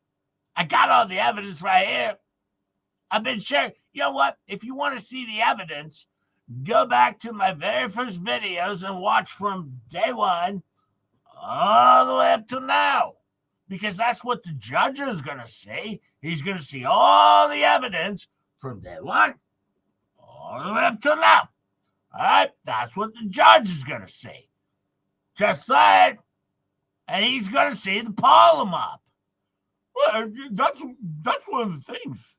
I got all the evidence right here. I've been sharing. You know what? If you want to see the evidence, go back to my very first videos and watch from day one all the way up to now. Because that's what the judge is going to see. He's going to see all the evidence from day one all the way up to now. All right? That's what the judge is going to see. Just saying. And he's going to see the Lmnop. Well, that's one of the things.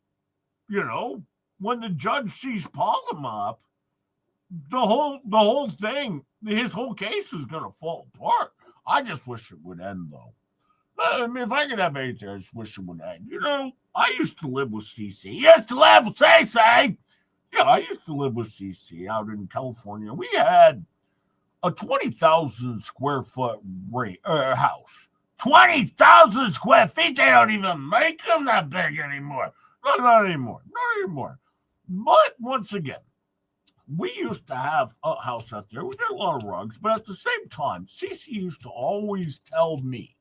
When the judge sees Lmnop, the whole thing, his whole case is going to fall apart. I just wish it would end, though. If I could have anything, I just wish it would end. I used to live with CC. Yeah, I used to live with CC out in California. We had a 20,000 square foot house. 20,000 square feet. They don't even make them that big anymore. Not anymore. But once again, we used to have a house out there. We did a lot of rugs, but at the same time, CC used to always tell me,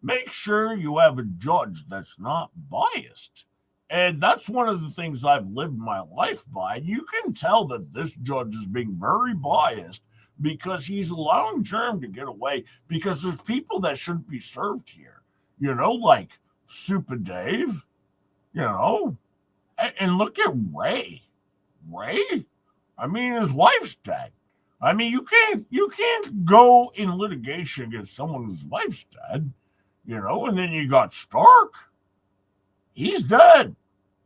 make sure you have a judge that's not biased. And that's one of the things I've lived my life by. You can tell that this judge is being very biased because he's allowing Germ to get away because there's people that shouldn't be served here, like Super Dave, and look at Ray. Ray? I mean, his wife's dead. I mean, you can't go in litigation against someone whose wife's dead, and then you got Stark. He's dead,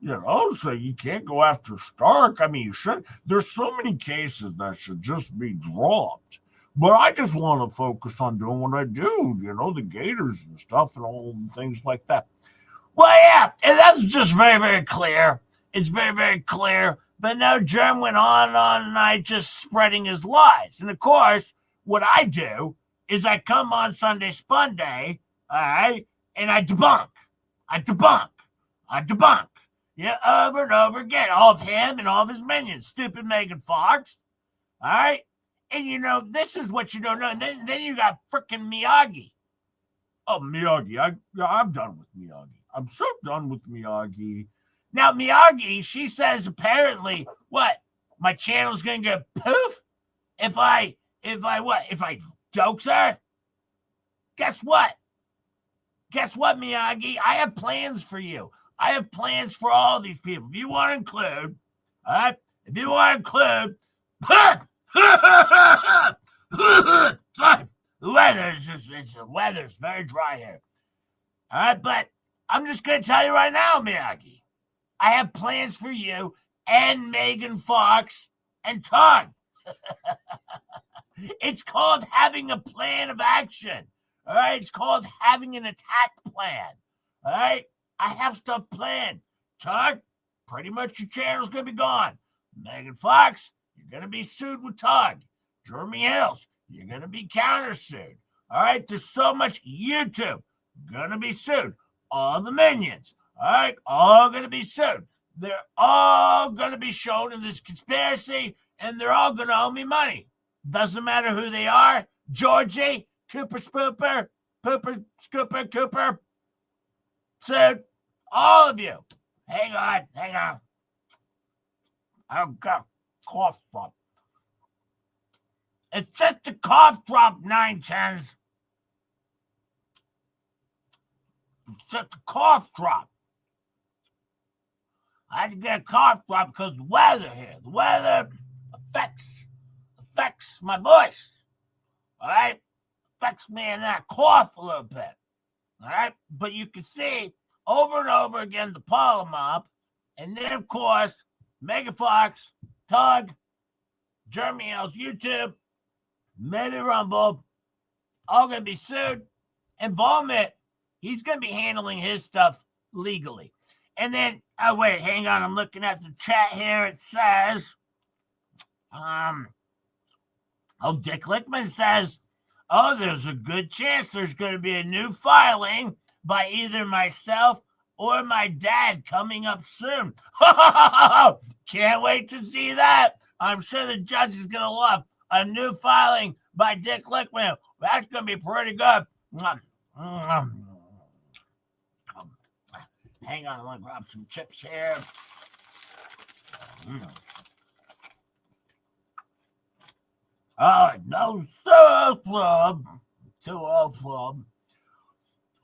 so you can't go after Stark. I mean, you should. There's so many cases that should just be dropped. But I just want to focus on doing what I do, the Gators and stuff and all things like that. Well, yeah, and that's just very, very clear. It's very, very clear. But no, Germ went on all night just spreading his lies. And of course, what I do is I come on Sunday Spunday, all right, and I debunk. Yeah, over and over again. All of him and all of his minions. Stupid Megan Fox. All right? And this is what you don't know. And then you got frickin' Miyagi. Oh, Miyagi. I'm done with Miyagi. I'm so done with Miyagi. Now, Miyagi, she says apparently, what? My channel's going to get poof if I jokes her? Guess what? Guess what, Miyagi? I have plans for you. I have plans for all these people. If you want to include, all right? If you want to include, the weather's very dry here. All right, but I'm just going to tell you right now, Miyagi. I have plans for you and Megan Fox and Todd. It's called having a plan of action. All right, it's called having an attack plan. All right, I have stuff planned. Todd, pretty much your channel's going to be gone. Megan Fox, you're going to be sued with Todd. Jeremy Hills, you're going to be countersued. All right, there's so much. YouTube, going to be sued. All the minions, all right, all going to be sued. They're all going to be shown in this conspiracy, and they're all going to owe me money. Doesn't matter who they are. Georgie, Cooper Spooper, Pooper Scooper Cooper. Sued. All of you. Hang on. I've got cough drop. It's just a cough drop, 910s. It's just a cough drop. I had to get a cough drop because the weather here. The weather affects my voice. All right? Affects me and I cough a little bit. All right? But you can see over and over again the Lmnop. And then, of course, Megan Fox, Tug, Jeremy L's YouTube, Maybe Rumble, all going to be sued. And Volmit, he's going to be handling his stuff legally. And then, oh, wait, hang on. I'm looking at the chat here. It says, Dick Lickman says, there's a good chance there's going to be a new filing by either myself or my dad coming up soon. Can't wait to see that. I'm sure the judge is going to love a new filing by Dick Lickman. That's going to be pretty good. Hang on, I want to grab some chips here. All right, no club.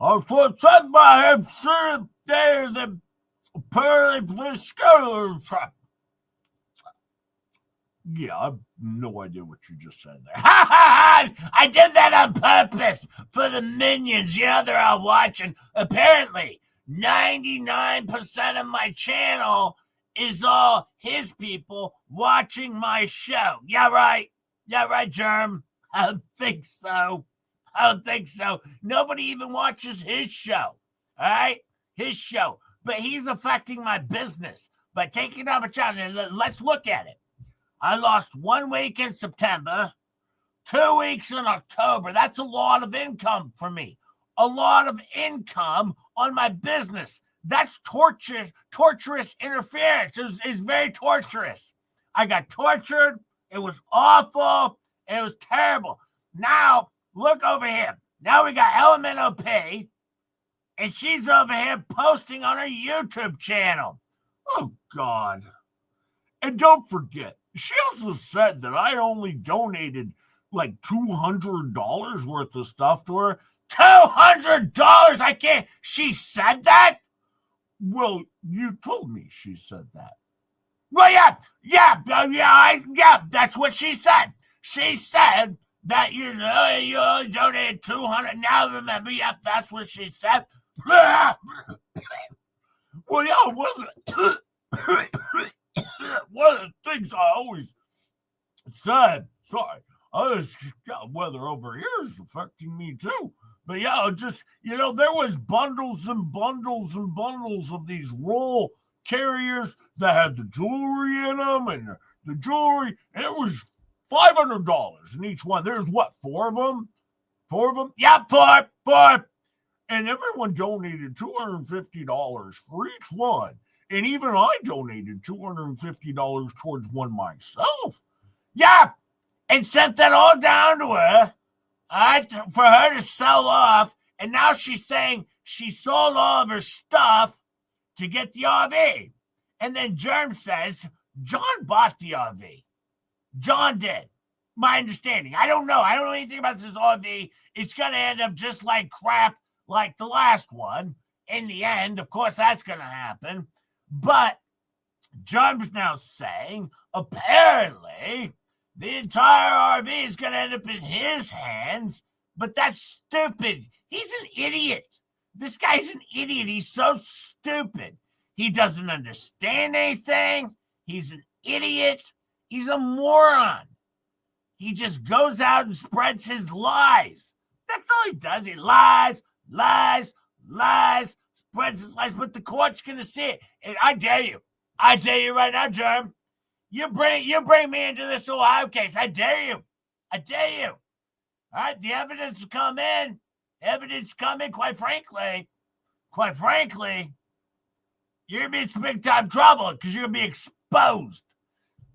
I for check my head, see there the pearly police trap. Yeah, I have no idea what you just said there. I did that on purpose for the minions. They're all watching. Apparently, 99% of my channel is all his people watching my show. Yeah, right, Germ. I don't think so. Nobody even watches his show. All right? His show. But he's affecting my business by taking up a channel. Let's look at it. I lost 1 week in September, 2 weeks in October. That's a lot of income for me. A lot of income on my business. That's torturous interference. It's very torturous. I got tortured. It was awful. It was terrible. Now, look over here. Now we got Lmnop, and she's over here posting on her YouTube channel. Oh, God. And don't forget, she also said that I only donated like $200 worth of stuff to her. $200? I can't. She said that? Well, you told me she said that. Well, yeah, that's what she said. She said that, you only donated 200. Now remember, yep, that's what she said. Well, yeah, one of the things I always said, sorry, weather over here is affecting me too. But yeah, just, there was bundles and bundles and bundles of these roll carriers that had the jewelry in them and the jewelry. And it was $500 in each one. There's what, 4 of them? 4 of them? Yeah, four. And everyone donated $250 for each one. And even I donated $250 towards one myself. Yeah, and sent that all down to her, for her to sell off. And now she's saying she sold all of her stuff to get the RV. And then Germ says John bought the RV. John did. My understanding. I don't know. I don't know anything about this RV. It's going to end up just like crap like the last one. In the end, of course, that's going to happen. But Germ's now saying, apparently, the entire RV is going to end up in his hands, but that's stupid. He's an idiot. This guy's an idiot. He's so stupid. He doesn't understand anything. He's an idiot. He's a moron. He just goes out and spreads his lies. That's all he does. He lies, spreads his lies, but the court's going to see it. And I dare you right now, Germ. You bring me into this Ohio case. I dare you. All right, the evidence will come in. Quite frankly, you're going to be in some big-time trouble because you're going to be exposed.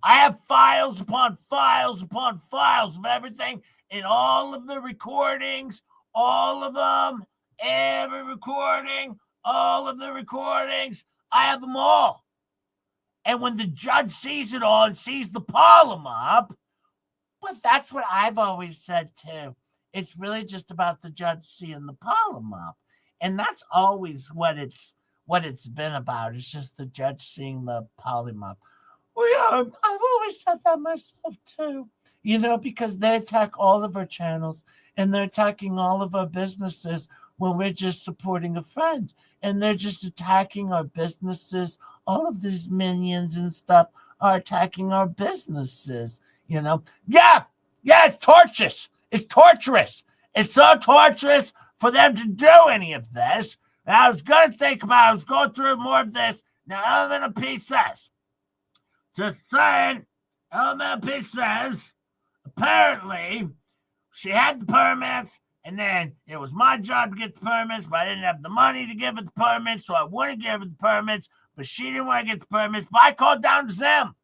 I have files upon files upon files of everything and all of the recordings, all of them, every recording, all of the recordings. I have them all. And when the judge sees it all and sees the Lmnop, well, that's what I've always said too. It's really just about the judge seeing the Lmnop. And that's always what it's been about. It's just the judge seeing the Lmnop. Well, yeah, I've always said that myself too. Because they attack all of our channels and they're attacking all of our businesses when we're just supporting a friend. And they're just attacking our businesses. All of these minions and stuff are attacking our businesses, Yeah, it's torturous. It's so torturous for them to do any of this. And I was going through more of this. Now, Lmnop says, Lmnop says, apparently, she had the permits, and then it was my job to get the permits, but I didn't have the money to give her the permits, so I wouldn't give her the permits, but she didn't want to get the permits, but I called down to Zim.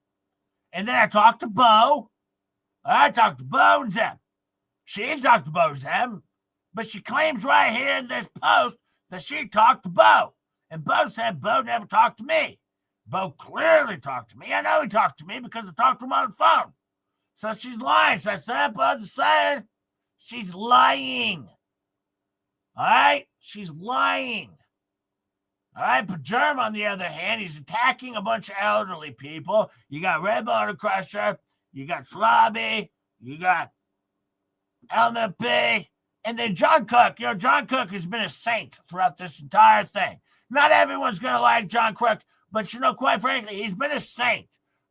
And then I talked to Bo. I talked to Bo and Zim. She didn't talk to Bo and Zim, but she claims right here in this post that she talked to Bo. And Bo said Bo never talked to me. Bo clearly talked to me. I know he talked to me because I talked to him on the phone. So she's lying. So I said, but I'm saying she's lying. All right? She's lying. All right? But Germ, on the other hand, he's attacking a bunch of elderly people. You got Red Boner Crusher. You got Slobby. You got Lmnop. And then John Cook. John Cook has been a saint throughout this entire thing. Not everyone's going to like John Cook, but, quite frankly, he's been a saint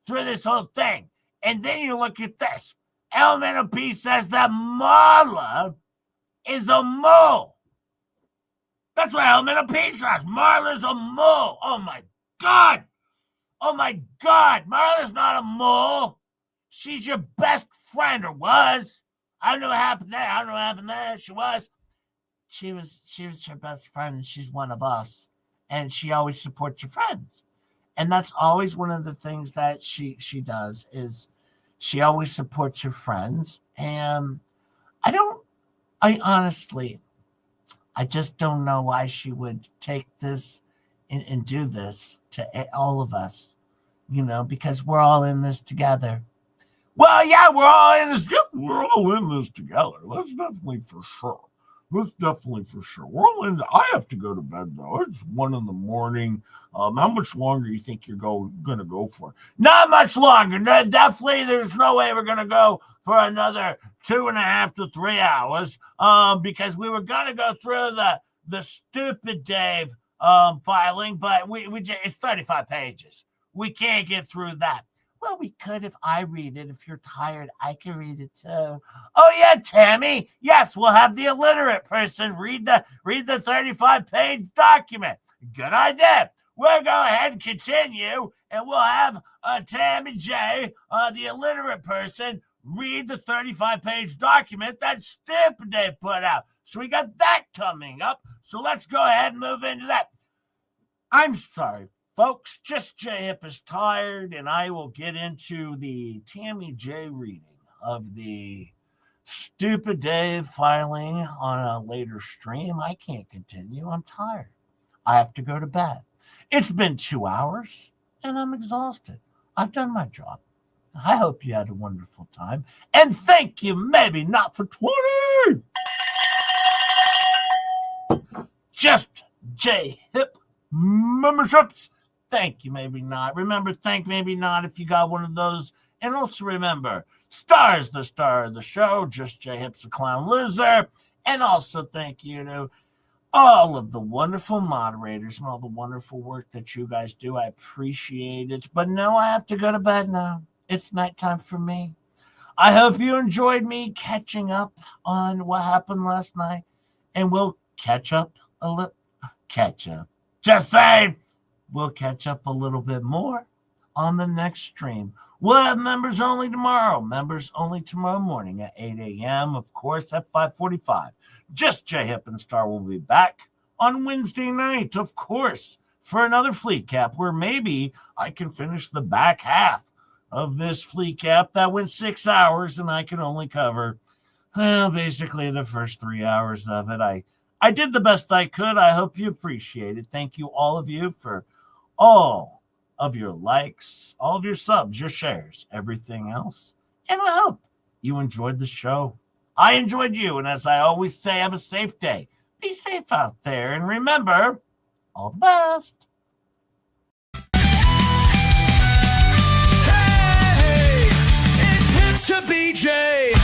through this whole thing. And then you look at this. Lmnop says that Marla is a mole. That's what Lmnop says. Marla's a mole. Oh, my God. Marla's not a mole. She's your best friend, or was. I don't know what happened there. She was her best friend, and she's one of us. And she always supports her friends. And that's always one of the things that she does is she always supports her friends. And I honestly just don't know why she would take this and do this to all of us, because we're all in this together. Well, yeah, we're all in this. We're all in this together. That's definitely for sure. That's definitely for sure. We're all in. I have to go to bed though. It's 1 a.m. How much longer do you think you're gonna go for? Not much longer. No, definitely, there's no way we're gonna go for another 2.5 to 3 hours. Because we were gonna go through the stupid Dave filing, but we just, it's 35 pages. We can't get through that. Well, we could if I read it. If you're tired, I can read it too. Oh yeah, Tammy. Yes, we'll have the illiterate person read the 35-page document. Good idea. We'll go ahead and continue, and we'll have Tammy J, the illiterate person, read the 35-page document that Spunday put out. So we got that coming up. So let's go ahead and move into that. I'm sorry, folks, just J-Hip is tired, and I will get into the Tammy J reading of the Stupid Dave filing on a later stream. I can't continue. I'm tired. I have to go to bed. It's been 2 hours, and I'm exhausted. I've done my job. I hope you had a wonderful time, and thank you, maybe not for 20. Just J-Hip memberships. Thank you, maybe not. Remember, thank maybe not if you got one of those. And also remember, Star's the star of the show. Just J-Hip's a clown loser. And also thank you to all of the wonderful moderators and all the wonderful work that you guys do. I appreciate it. But no, I have to go to bed now. It's nighttime for me. I hope you enjoyed me catching up on what happened last night. And we'll catch up a little. Just saying. We'll catch up a little bit more on the next stream. We'll have members only tomorrow. Members only tomorrow morning at 8 a.m. Of course, at 5:45. Just J-Hip and Star will be back on Wednesday night, of course, for another Fleacap where maybe I can finish the back half of this Fleacap that went 6 hours and I can only cover, well, basically the first 3 hours of it. I did the best I could. I hope you appreciate it. Thank you, all of you, for all of your likes, all of your subs, your shares, everything else. And I hope you enjoyed the show. I enjoyed you. And as I always say, have a safe day. Be safe out there. And remember, all the best. Hey, it's hip to BJ.